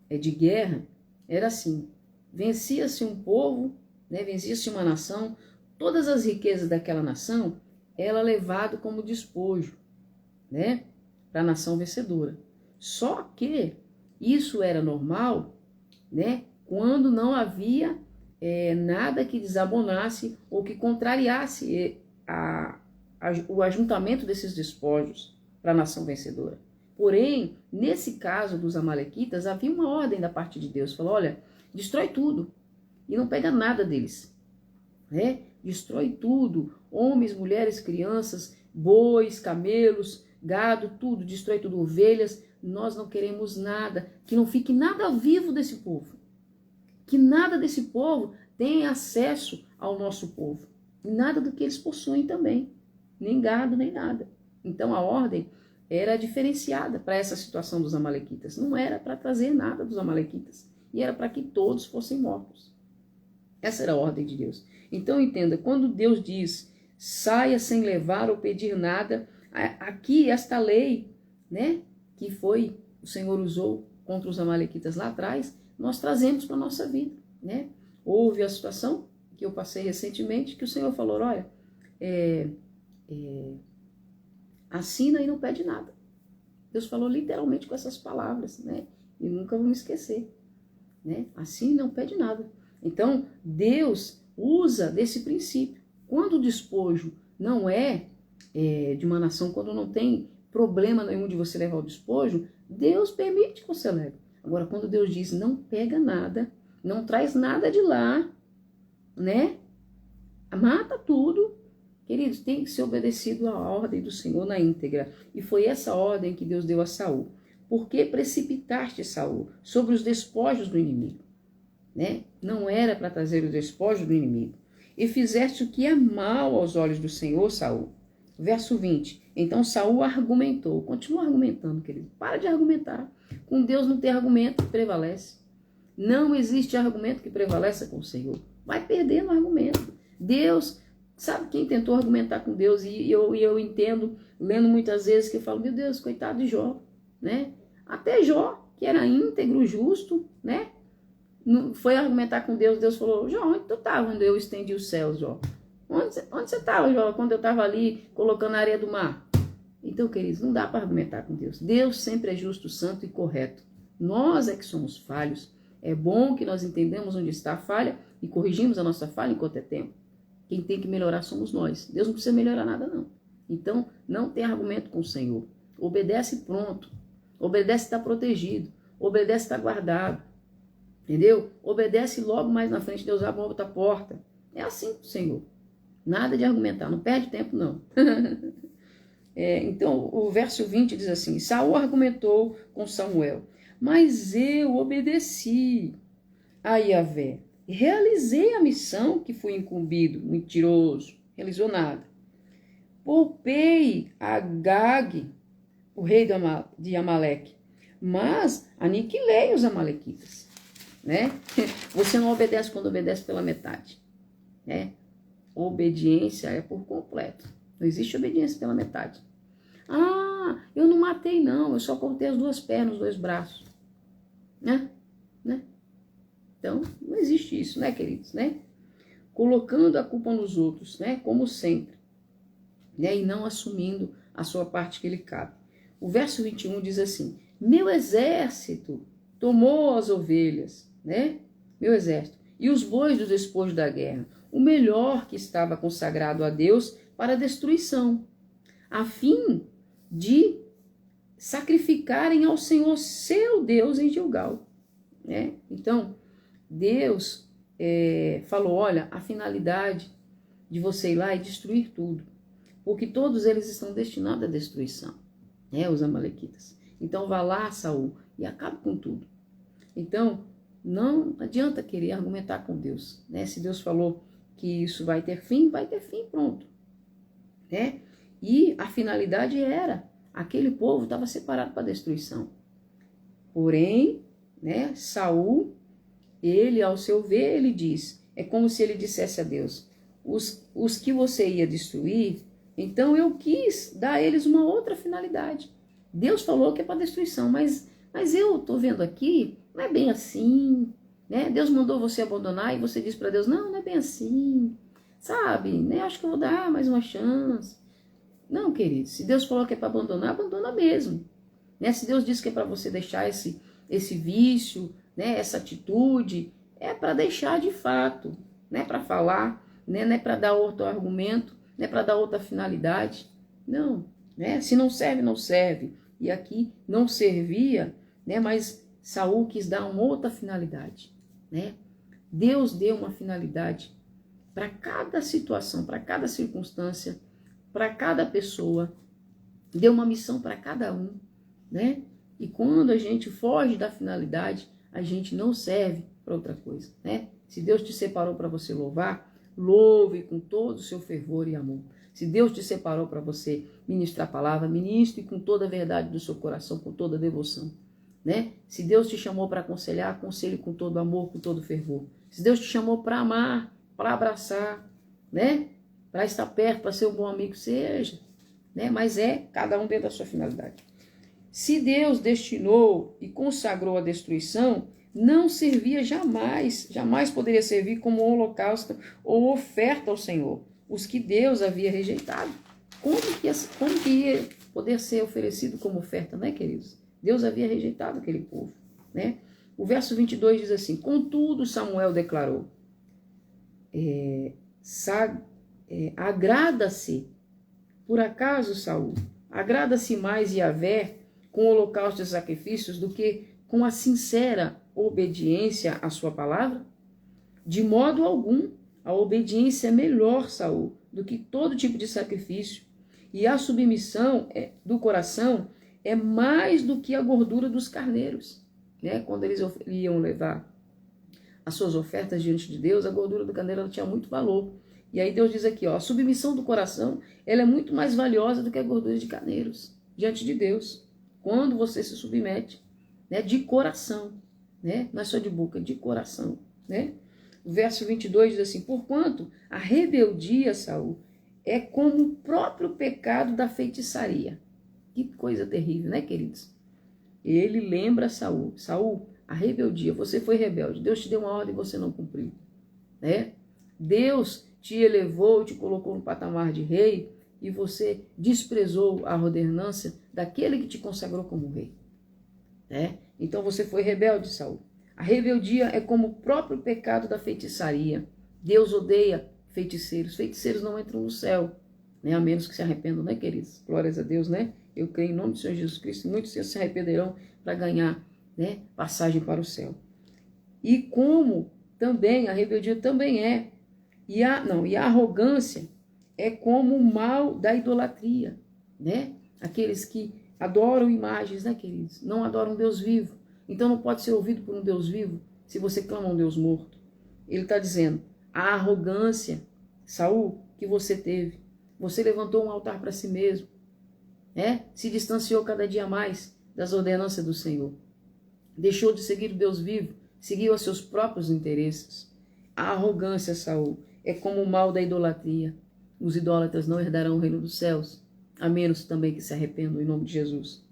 de guerra era assim: vencia-se um povo, né, vencia-se uma nação, todas as riquezas daquela nação era levado como despojo, né, para a nação vencedora. Só que isso era normal, né, quando não havia nada que desabonasse ou que contrariasse o ajuntamento desses despojos para a nação vencedora. Porém, nesse caso dos amalequitas, havia uma ordem da parte de Deus. Falou: olha, destrói tudo e não pega nada deles. Né? Destrói tudo, homens, mulheres, crianças, bois, camelos, gado, tudo, destrói tudo, ovelhas. Nós não queremos nada, que não fique nada vivo desse povo. Que nada desse povo tenha acesso ao nosso povo. Nada do que eles possuem também. Nem gado, nem nada. Então a ordem era diferenciada para essa situação dos amalequitas. Não era para trazer nada dos amalequitas. E era para que todos fossem mortos. Essa era a ordem de Deus. Então entenda, quando Deus diz: saia sem levar ou pedir nada, aqui esta lei, né, que o Senhor usou contra os amalequitas lá atrás, nós trazemos para a nossa vida, né? Houve a situação que eu passei recentemente, que o Senhor falou: olha, assina e não pede nada. Deus falou literalmente com essas palavras, né? E nunca vou me esquecer, né? Assina e não pede nada. Então, Deus usa desse princípio. Quando o despojo não de uma nação, quando não tem problema nenhum de você levar o despojo, Deus permite que você leve. Agora, quando Deus diz: não pega nada, não traz nada de lá, né? Mata tudo. Queridos, tem que ser obedecido à ordem do Senhor na íntegra. E foi essa ordem que Deus deu a Saul. Por que precipitaste, Saul, sobre os despojos do inimigo? Né? Não era para trazer os despojos do inimigo. E fizeste o que é mal aos olhos do Senhor, Saul. Verso 20. Então Saul argumentou. Continua argumentando, querido. Para de argumentar. Com Deus não tem argumento que prevalece. Não existe argumento que prevaleça com o Senhor. Vai perder no argumento. Deus, sabe quem tentou argumentar com Deus? E eu entendo, lendo muitas vezes, que eu falo: meu Deus, coitado de Jó, né? Até Jó, que era íntegro, justo, né? Foi argumentar com Deus. Deus falou: Jó, onde tu estava quando eu estendi os céus, Jó? Onde você estava, Jó, quando eu estava ali colocando a areia do mar? Então, queridos, não dá para argumentar com Deus. Deus sempre é justo, santo e correto. Nós é que somos falhos. É bom que nós entendamos onde está a falha e corrigimos a nossa falha enquanto é tempo. Quem tem que melhorar somos nós. Deus não precisa melhorar nada, não. Então, não tem argumento com o Senhor. Obedece pronto. Obedece está protegido. Obedece está guardado. Entendeu? Obedece logo mais na frente, Deus abre uma outra porta. É assim com o Senhor. Nada de argumentar, não perde tempo, não. Então, o verso 20 diz assim: Saul argumentou com Samuel: mas eu obedeci a Yahvé. Realizei a missão que fui incumbido. Mentiroso. Realizou nada. Poupei Agag, o rei de Amaleque, mas aniquilei os amalequitas, né? Você não obedece quando obedece pela metade, né? Obediência é por completo. Não existe obediência pela metade. Ah, eu não matei não, eu só cortei as 2 pernas, os 2 braços, né? Então, não existe isso, né, queridos, né? Colocando a culpa nos outros, né, como sempre, né, e não assumindo a sua parte que lhe cabe. O verso 21 diz assim: meu exército tomou as ovelhas, né, meu exército, e os bois do despojo da guerra, o melhor que estava consagrado a Deus para destruição, a fim de sacrificarem ao Senhor seu Deus em Gilgal, né? Então, Deus falou, olha, a finalidade de você ir lá é destruir tudo, porque todos eles estão destinados à destruição, né, os amalequitas. Então vá lá, Saul, e acabe com tudo. Então, não adianta querer argumentar com Deus, né? Se Deus falou que isso vai ter fim, pronto, né? E a finalidade era, aquele povo estava separado para destruição. Porém, né, Saul, ele, ao seu ver, ele diz, é como se ele dissesse a Deus, os que você ia destruir, então eu quis dar a eles uma outra finalidade. Deus falou que é para destruição, mas eu estou vendo aqui, não é bem assim, né? Deus mandou você abandonar e você diz para Deus, não é bem assim, sabe? Né? Acho que eu vou dar mais uma chance. Não, querido, se Deus falou que é para abandonar, abandona mesmo. Né? Se Deus disse que é para você deixar esse vício, né, essa atitude, é para deixar de fato, não é para falar, né, não é para dar outro argumento, não é para dar outra finalidade. Não, né? Se não serve, não serve. E aqui não servia, né, mas Saul quis dar uma outra finalidade, né? Deus deu uma finalidade para cada situação, para cada circunstância, para cada pessoa, deu uma missão para cada um, né? E quando a gente foge da finalidade, a gente não serve para outra coisa, né? Se Deus te separou para você louvar, louve com todo o seu fervor e amor. Se Deus te separou para você ministrar a palavra, ministre com toda a verdade do seu coração, com toda a devoção, né? Se Deus te chamou para aconselhar, aconselhe com todo amor, com todo fervor. Se Deus te chamou para amar, para abraçar, né? Para estar perto, para ser um bom amigo, seja, né? Mas cada um dentro da sua finalidade. Se Deus destinou e consagrou a destruição, não servia jamais poderia servir como holocausto ou oferta ao Senhor, os que Deus havia rejeitado. Como que ia poder ser oferecido como oferta, né, queridos? Deus havia rejeitado aquele povo, né? O verso 22 diz assim, contudo Samuel declarou, agrada-se, por acaso, Saul, agrada-se mais Yahvé com holocaustos e sacrifícios do que com a sincera obediência à sua palavra? De modo algum, a obediência é melhor, Saul, do que todo tipo de sacrifício, e a submissão do coração é mais do que a gordura dos carneiros, né? Quando eles iam levar as suas ofertas diante de Deus, a gordura do carneiro ela tinha muito valor. E aí Deus diz aqui, ó, a submissão do coração ela é muito mais valiosa do que a gordura de carneiros diante de Deus. Quando você se submete, né, de coração, né? Não é só de boca, de coração, né? O verso 22 diz assim, porquanto a rebeldia, Saul, é como o próprio pecado da feitiçaria. Que coisa terrível, né, queridos? Ele lembra Saul, Saul, a rebeldia, você foi rebelde, Deus te deu uma ordem e você não cumpriu, né? Deus te elevou, te colocou no patamar de rei e você desprezou a ordenança daquele que te consagrou como rei, né? Então você foi rebelde, Saul. A rebeldia é como o próprio pecado da feitiçaria. Deus odeia feiticeiros. Feiticeiros não entram no céu, né? A menos que se arrependam, né, queridos? Glórias a Deus, né? Eu creio em nome do Senhor Jesus Cristo. Muitos se arrependerão para ganhar, né, passagem para o céu. E como também a rebeldia também e a arrogância é como o mal da idolatria, né? Aqueles que adoram imagens, né, queridos? Não adoram um Deus vivo. Então não pode ser ouvido por um Deus vivo se você clama um Deus morto. Ele está dizendo, a arrogância, Saul, que você teve, Você levantou um altar para si mesmo, se distanciou cada dia mais das ordenanças do Senhor. Deixou de seguir o Deus vivo, seguiu os seus próprios interesses. A arrogância, Saul, é como o mal da idolatria. Os idólatras não herdarão o reino dos céus, a menos também que se arrependam em nome de Jesus,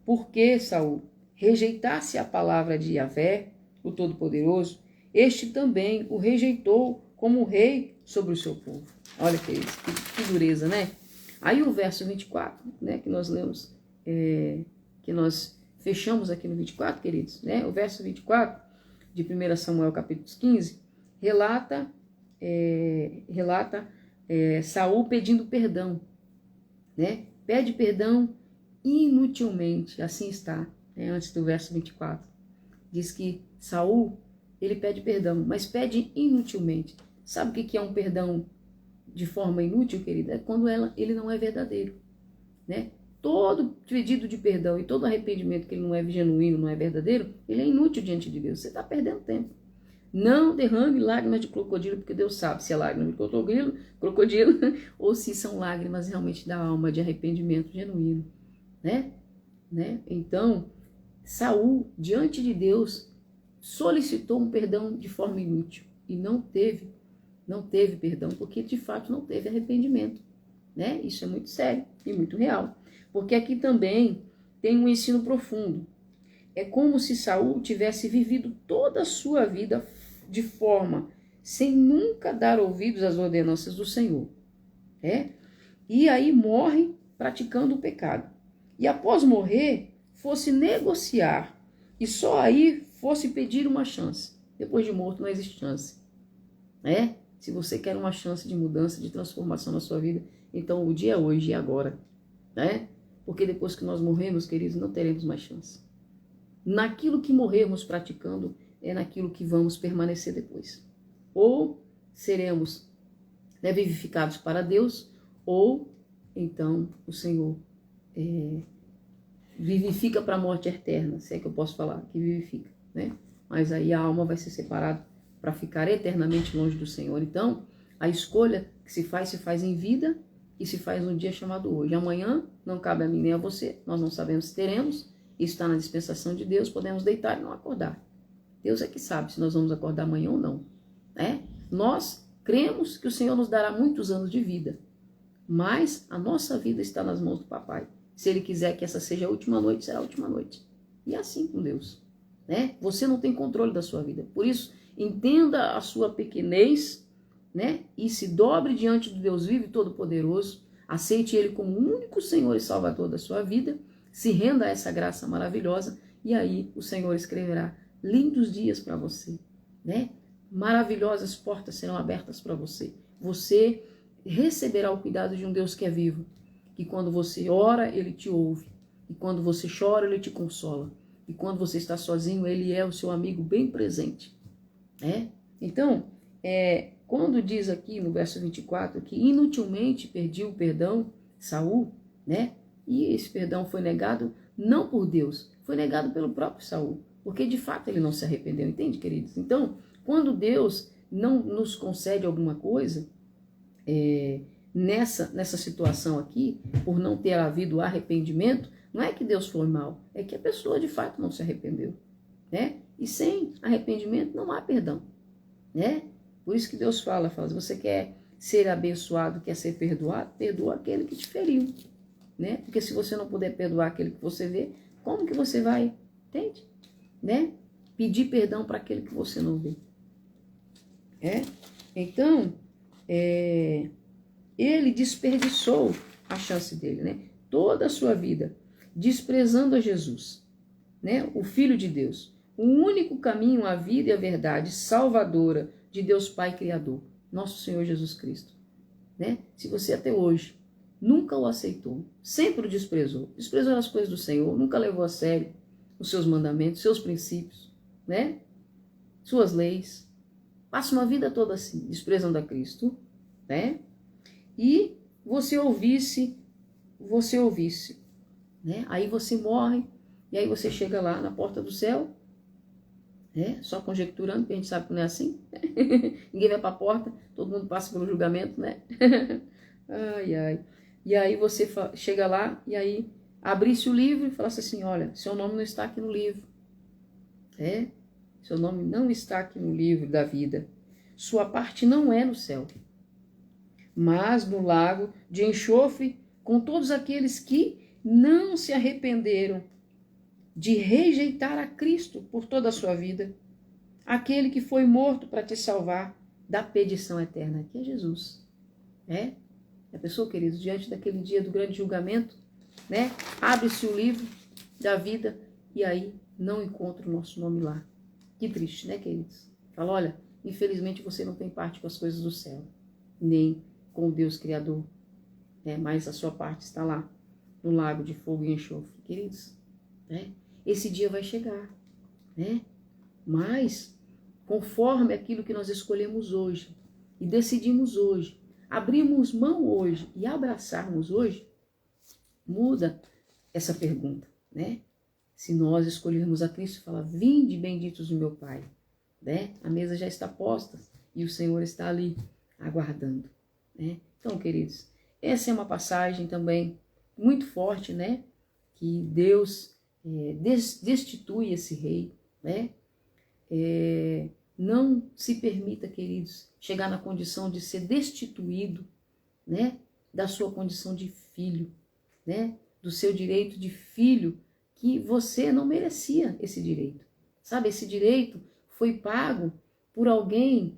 Porque, Saul, rejeitasse a palavra de Yahvé, o Todo-Poderoso, este também o rejeitou como rei sobre o seu povo. Olha, queridos, que dureza, né? Aí o verso 24, que nós lemos, que nós fechamos aqui no 24, queridos, O verso 24 de 1 Samuel capítulo 15, relata Saul pedindo perdão, Pede perdão inutilmente, assim está, antes do verso 24. Diz que Saul, ele pede perdão, mas pede inutilmente. Sabe o que é um perdão de forma inútil, querida? É quando ele não é verdadeiro, Todo pedido de perdão e todo arrependimento que ele não é genuíno, não é verdadeiro, ele é inútil diante de Deus. Você está perdendo tempo. Não derrame lágrimas de crocodilo, porque Deus sabe se é lágrima de crocodilo ou se são lágrimas realmente da alma, de arrependimento genuíno, Então, Saul, diante de Deus, solicitou um perdão de forma inútil e não teve perdão, porque de fato não teve arrependimento, Isso é muito sério e muito real, porque aqui também tem um ensino profundo. É como se Saul tivesse vivido toda a sua vida de forma sem nunca dar ouvidos às ordenanças do Senhor, E aí morre praticando o pecado. E após morrer, fosse negociar e só aí fosse pedir uma chance. Depois de morto não existe chance, Se você quer uma chance de mudança, de transformação na sua vida, então o dia é hoje e agora, Porque depois que nós morremos, queridos, não teremos mais chance. Naquilo que morremos praticando, é naquilo que vamos permanecer depois. Ou seremos vivificados para Deus, ou então o Senhor vivifica para a morte eterna, se é que eu posso falar, que vivifica, Mas aí a alma vai ser separada para ficar eternamente longe do Senhor. Então, a escolha que se faz em vida e se faz um dia chamado hoje. Amanhã não cabe a mim nem a você, nós não sabemos se teremos, isso está na dispensação de Deus, podemos deitar e não acordar. Deus é que sabe se nós vamos acordar amanhã ou não, Nós cremos que o Senhor nos dará muitos anos de vida, mas a nossa vida está nas mãos do Papai. Se Ele quiser que essa seja a última noite, será a última noite. E é assim com Deus, Você não tem controle da sua vida. Por isso, entenda a sua pequenez, E se dobre diante do Deus vivo e todo-poderoso. Aceite Ele como o único Senhor e Salvador da sua vida. Se renda a essa graça maravilhosa. E aí o Senhor escreverá lindos dias para você, Maravilhosas portas serão abertas para você. Você receberá o cuidado de um Deus que é vivo. Que quando você ora, Ele te ouve. E quando você chora, Ele te consola. E quando você está sozinho, Ele é o seu amigo bem presente. Então, quando diz aqui no verso 24 que inutilmente pediu o perdão, Saul, E esse perdão foi negado não por Deus, foi negado pelo próprio Saul. Porque de fato ele não se arrependeu, entende, queridos? Então, quando Deus não nos concede alguma coisa, nessa situação aqui, por não ter havido arrependimento, não é que Deus foi mal, é que a pessoa de fato não se arrependeu, E sem arrependimento não há perdão, Por isso que Deus fala, se você quer ser abençoado, quer ser perdoado, perdoa aquele que te feriu, Porque se você não puder perdoar aquele que você vê, como que você vai, entende? Pedir perdão para aquele que você não vê. Então, ele desperdiçou a chance dele, Toda a sua vida, desprezando a Jesus, O Filho de Deus, o único caminho, a vida e a verdade salvadora de Deus Pai Criador, nosso Senhor Jesus Cristo, Se você até hoje nunca o aceitou, sempre o desprezou as coisas do Senhor, nunca levou a sério os seus mandamentos, seus princípios, suas leis, passa uma vida toda assim, desprezando a Cristo, E você ouvisse, Aí você morre, e aí você chega lá na porta do céu, só conjecturando, porque a gente sabe que não é assim, Ninguém vai para a porta, todo mundo passa pelo julgamento, Ai, ai. E aí você chega lá e aí abrisse o livro e falasse assim, olha, seu nome não está aqui no livro. Seu nome não está aqui no livro da vida. Sua parte não é no céu, mas no lago de enxofre com todos aqueles que não se arrependeram de rejeitar a Cristo por toda a sua vida. Aquele que foi morto para te salvar da perdição eterna, que é Jesus. A pessoa, queridos, diante daquele dia do grande julgamento, abre-se o livro da vida e aí não encontra o nosso nome lá. Que triste, né, queridos? Fala, olha, infelizmente você não tem parte com as coisas do céu, nem com o Deus Criador, mas a sua parte está lá, no lago de fogo e enxofre. Queridos, esse dia vai chegar, mas conforme aquilo que nós escolhemos hoje e decidimos hoje, abrimos mão hoje e abraçarmos hoje, muda essa pergunta, Se nós escolhermos a Cristo e falar, vinde benditos do meu Pai, a mesa já está posta e o Senhor está ali aguardando, Então, queridos, essa é uma passagem também muito forte, que Deus destitui esse rei, não se permita, queridos, chegar na condição de ser destituído, da sua condição de filho, do seu direito de filho, que você não merecia esse direito. Sabe, esse direito foi pago por alguém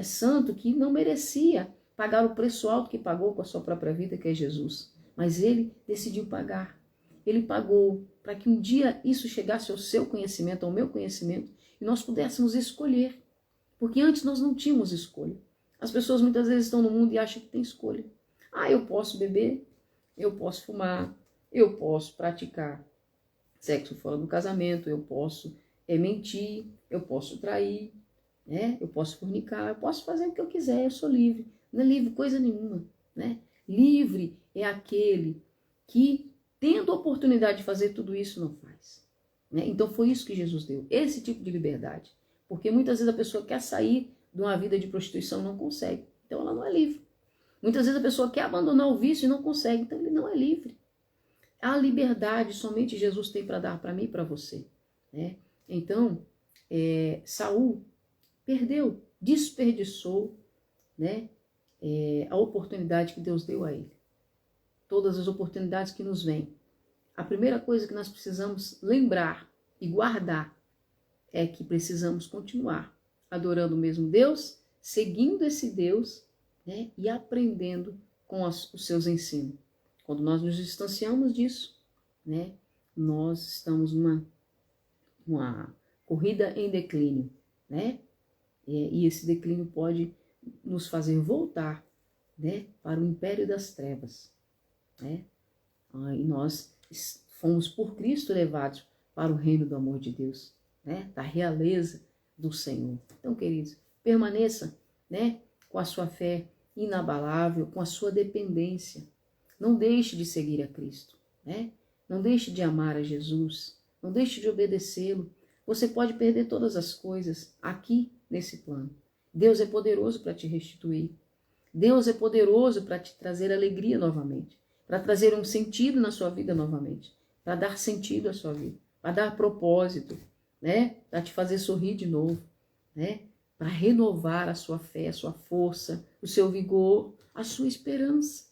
santo que não merecia pagar o preço alto que pagou com a sua própria vida, que é Jesus. Mas ele decidiu pagar. Ele pagou para que um dia isso chegasse ao seu conhecimento, ao meu conhecimento, e nós pudéssemos escolher. Porque antes nós não tínhamos escolha. As pessoas muitas vezes estão no mundo e acham que tem escolha. Eu posso beber, eu posso fumar, eu posso praticar sexo fora do casamento, eu posso mentir, eu posso trair, eu posso fornicar, eu posso fazer o que eu quiser, eu sou livre. Não é livre coisa nenhuma, Livre é aquele que, tendo a oportunidade de fazer tudo isso, não faz. Então foi isso que Jesus deu, esse tipo de liberdade. Porque muitas vezes a pessoa quer sair de uma vida de prostituição e não consegue. Então ela não é livre. Muitas vezes a pessoa quer abandonar o vício e não consegue. Então ele não é livre. A liberdade somente Jesus tem para dar para mim e para você. Então, Saul perdeu, desperdiçou a oportunidade que Deus deu a ele. Todas as oportunidades que nos vêm. A primeira coisa que nós precisamos lembrar e guardar é que precisamos continuar adorando o mesmo Deus, seguindo esse Deus, e aprendendo com os seus ensinos. Quando nós nos distanciamos disso, nós estamos numa corrida em declínio, e esse declínio pode nos fazer voltar, para o império das trevas, E nós fomos por Cristo levados para o reino do amor de Deus, da realeza do Senhor. Então, queridos, permaneça, com a sua fé inabalável, com a sua dependência. Não deixe de seguir a Cristo, Não deixe de amar a Jesus, não deixe de obedecê-lo. Você pode perder todas as coisas aqui nesse plano. Deus é poderoso para te restituir. Deus é poderoso para te trazer alegria novamente, para trazer um sentido na sua vida novamente, para dar sentido à sua vida, para dar propósito, para te fazer sorrir de novo, para renovar a sua fé, a sua força, o seu vigor, a sua esperança.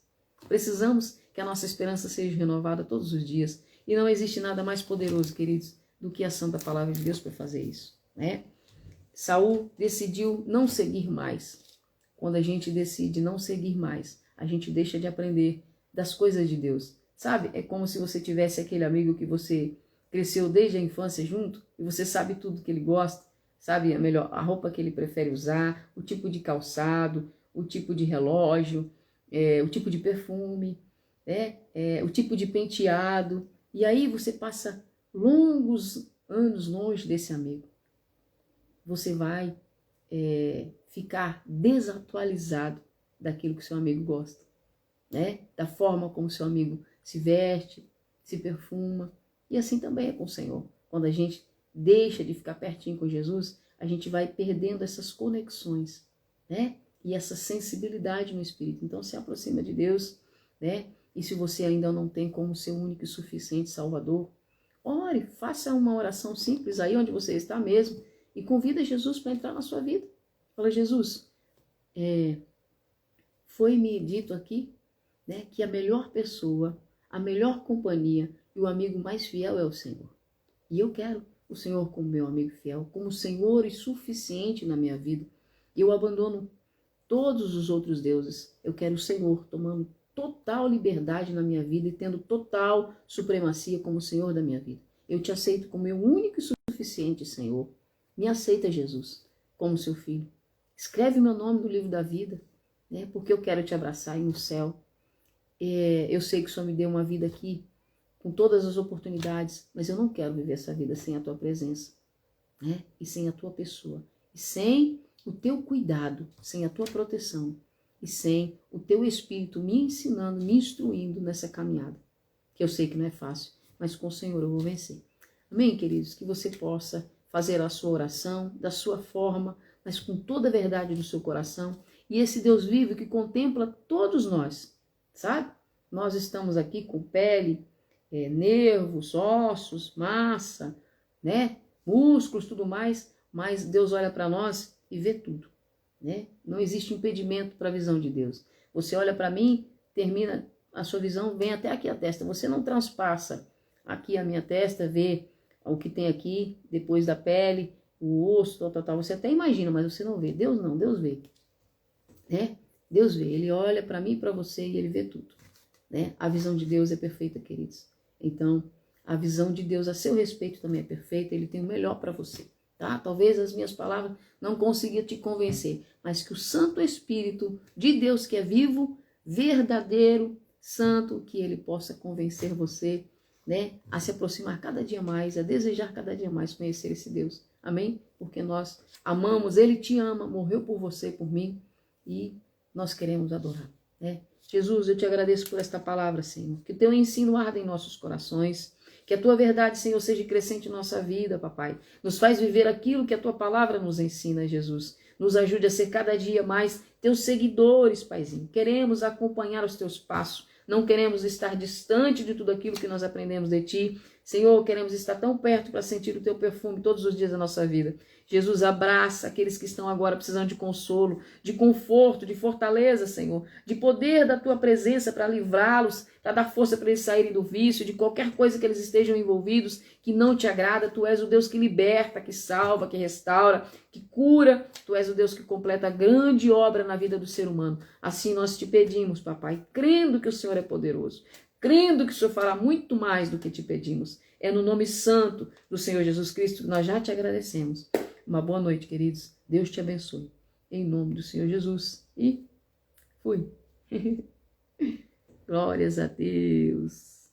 Precisamos que a nossa esperança seja renovada todos os dias. E não existe nada mais poderoso, queridos, do que a santa palavra de Deus para fazer isso, Saul decidiu não seguir mais. Quando a gente decide não seguir mais, a gente deixa de aprender das coisas de Deus. Sabe? É como se você tivesse aquele amigo que você cresceu desde a infância junto e você sabe tudo que ele gosta, sabe a roupa que ele prefere usar, o tipo de calçado, o tipo de relógio, o tipo de perfume, o tipo de penteado. E aí você passa longos anos longe desse amigo. Você vai ficar desatualizado daquilo que seu amigo gosta, da forma como seu amigo se veste, se perfuma. E assim também é com o Senhor. Quando a gente deixa de ficar pertinho com Jesus, a gente vai perdendo essas conexões, e essa sensibilidade no espírito. Então se aproxima de Deus, né? E se você ainda não tem como seu único e suficiente Salvador, ore, faça uma oração simples aí onde você está mesmo e convida Jesus para entrar na sua vida. Fala, Jesus, foi-me dito aqui, né, que a melhor pessoa, a melhor companhia e o amigo mais fiel é o Senhor. E eu quero o Senhor como meu amigo fiel, como Senhor e suficiente na minha vida. Eu abandono todos os outros deuses. Eu quero o Senhor tomando total liberdade na minha vida e tendo total supremacia como Senhor da minha vida. Eu te aceito como meu único e suficiente Senhor. Me aceita, Jesus, como seu filho. Escreve meu nome no livro da vida, né? Porque eu quero te abraçar aí no céu. Eu sei que o Senhor me deu uma vida aqui com todas as oportunidades, mas eu não quero viver essa vida sem a tua presença, né? E sem a tua pessoa, e sem o teu cuidado, sem a tua proteção, e sem o teu Espírito me ensinando, me instruindo nessa caminhada, que eu sei que não é fácil, mas com o Senhor eu vou vencer. Amém, queridos? Que você possa fazer a sua oração da sua forma, mas com toda a verdade do seu coração, e esse Deus vivo que contempla todos nós, sabe? Nós estamos aqui com pele, nervos, ossos, massa, né? Músculos, tudo mais, mas Deus olha para nós e vê tudo, né? Não existe impedimento para a visão de Deus. Você olha para mim, termina a sua visão, vem até aqui a testa. Você não transpassa aqui a minha testa, vê o que tem aqui, depois da pele, o osso, tal. Você até imagina, mas você não vê. Deus não, Deus vê, né? Deus vê, Ele olha para mim e para você e Ele vê tudo, né? A visão de Deus é perfeita, queridos. Então, a visão de Deus a seu respeito também é perfeita, Ele tem o melhor para você, tá? Talvez as minhas palavras não consigam te convencer, mas que o Santo Espírito de Deus, que é vivo, verdadeiro, santo, que Ele possa convencer você, né? A se aproximar cada dia mais, a desejar cada dia mais conhecer esse Deus. Amém? Porque nós amamos, Ele te ama, morreu por você, por mim, e nós queremos adorar, né? Jesus, eu te agradeço por esta palavra, Senhor. Que o teu ensino arda em nossos corações. Que a tua verdade, Senhor, seja crescente em nossa vida, papai. Nos faz viver aquilo que a tua palavra nos ensina, Jesus. Nos ajude a ser cada dia mais teus seguidores, Paizinho. Queremos acompanhar os teus passos. Não queremos estar distante de tudo aquilo que nós aprendemos de ti. Senhor, queremos estar tão perto para sentir o teu perfume todos os dias da nossa vida. Jesus, abraça aqueles que estão agora precisando de consolo, de conforto, de fortaleza, Senhor, de poder da tua presença para livrá-los, para dar força para eles saírem do vício, de qualquer coisa que eles estejam envolvidos, que não te agrada. Tu és o Deus que liberta, que salva, que restaura, que cura. Tu és o Deus que completa a grande obra na vida do ser humano. Assim nós te pedimos, papai, crendo que o Senhor é poderoso, crendo que o Senhor fará muito mais do que te pedimos. É no nome santo do Senhor Jesus Cristo que nós já te agradecemos. Uma boa noite, queridos. Deus te abençoe. Em nome do Senhor Jesus. E fui. Glórias a Deus.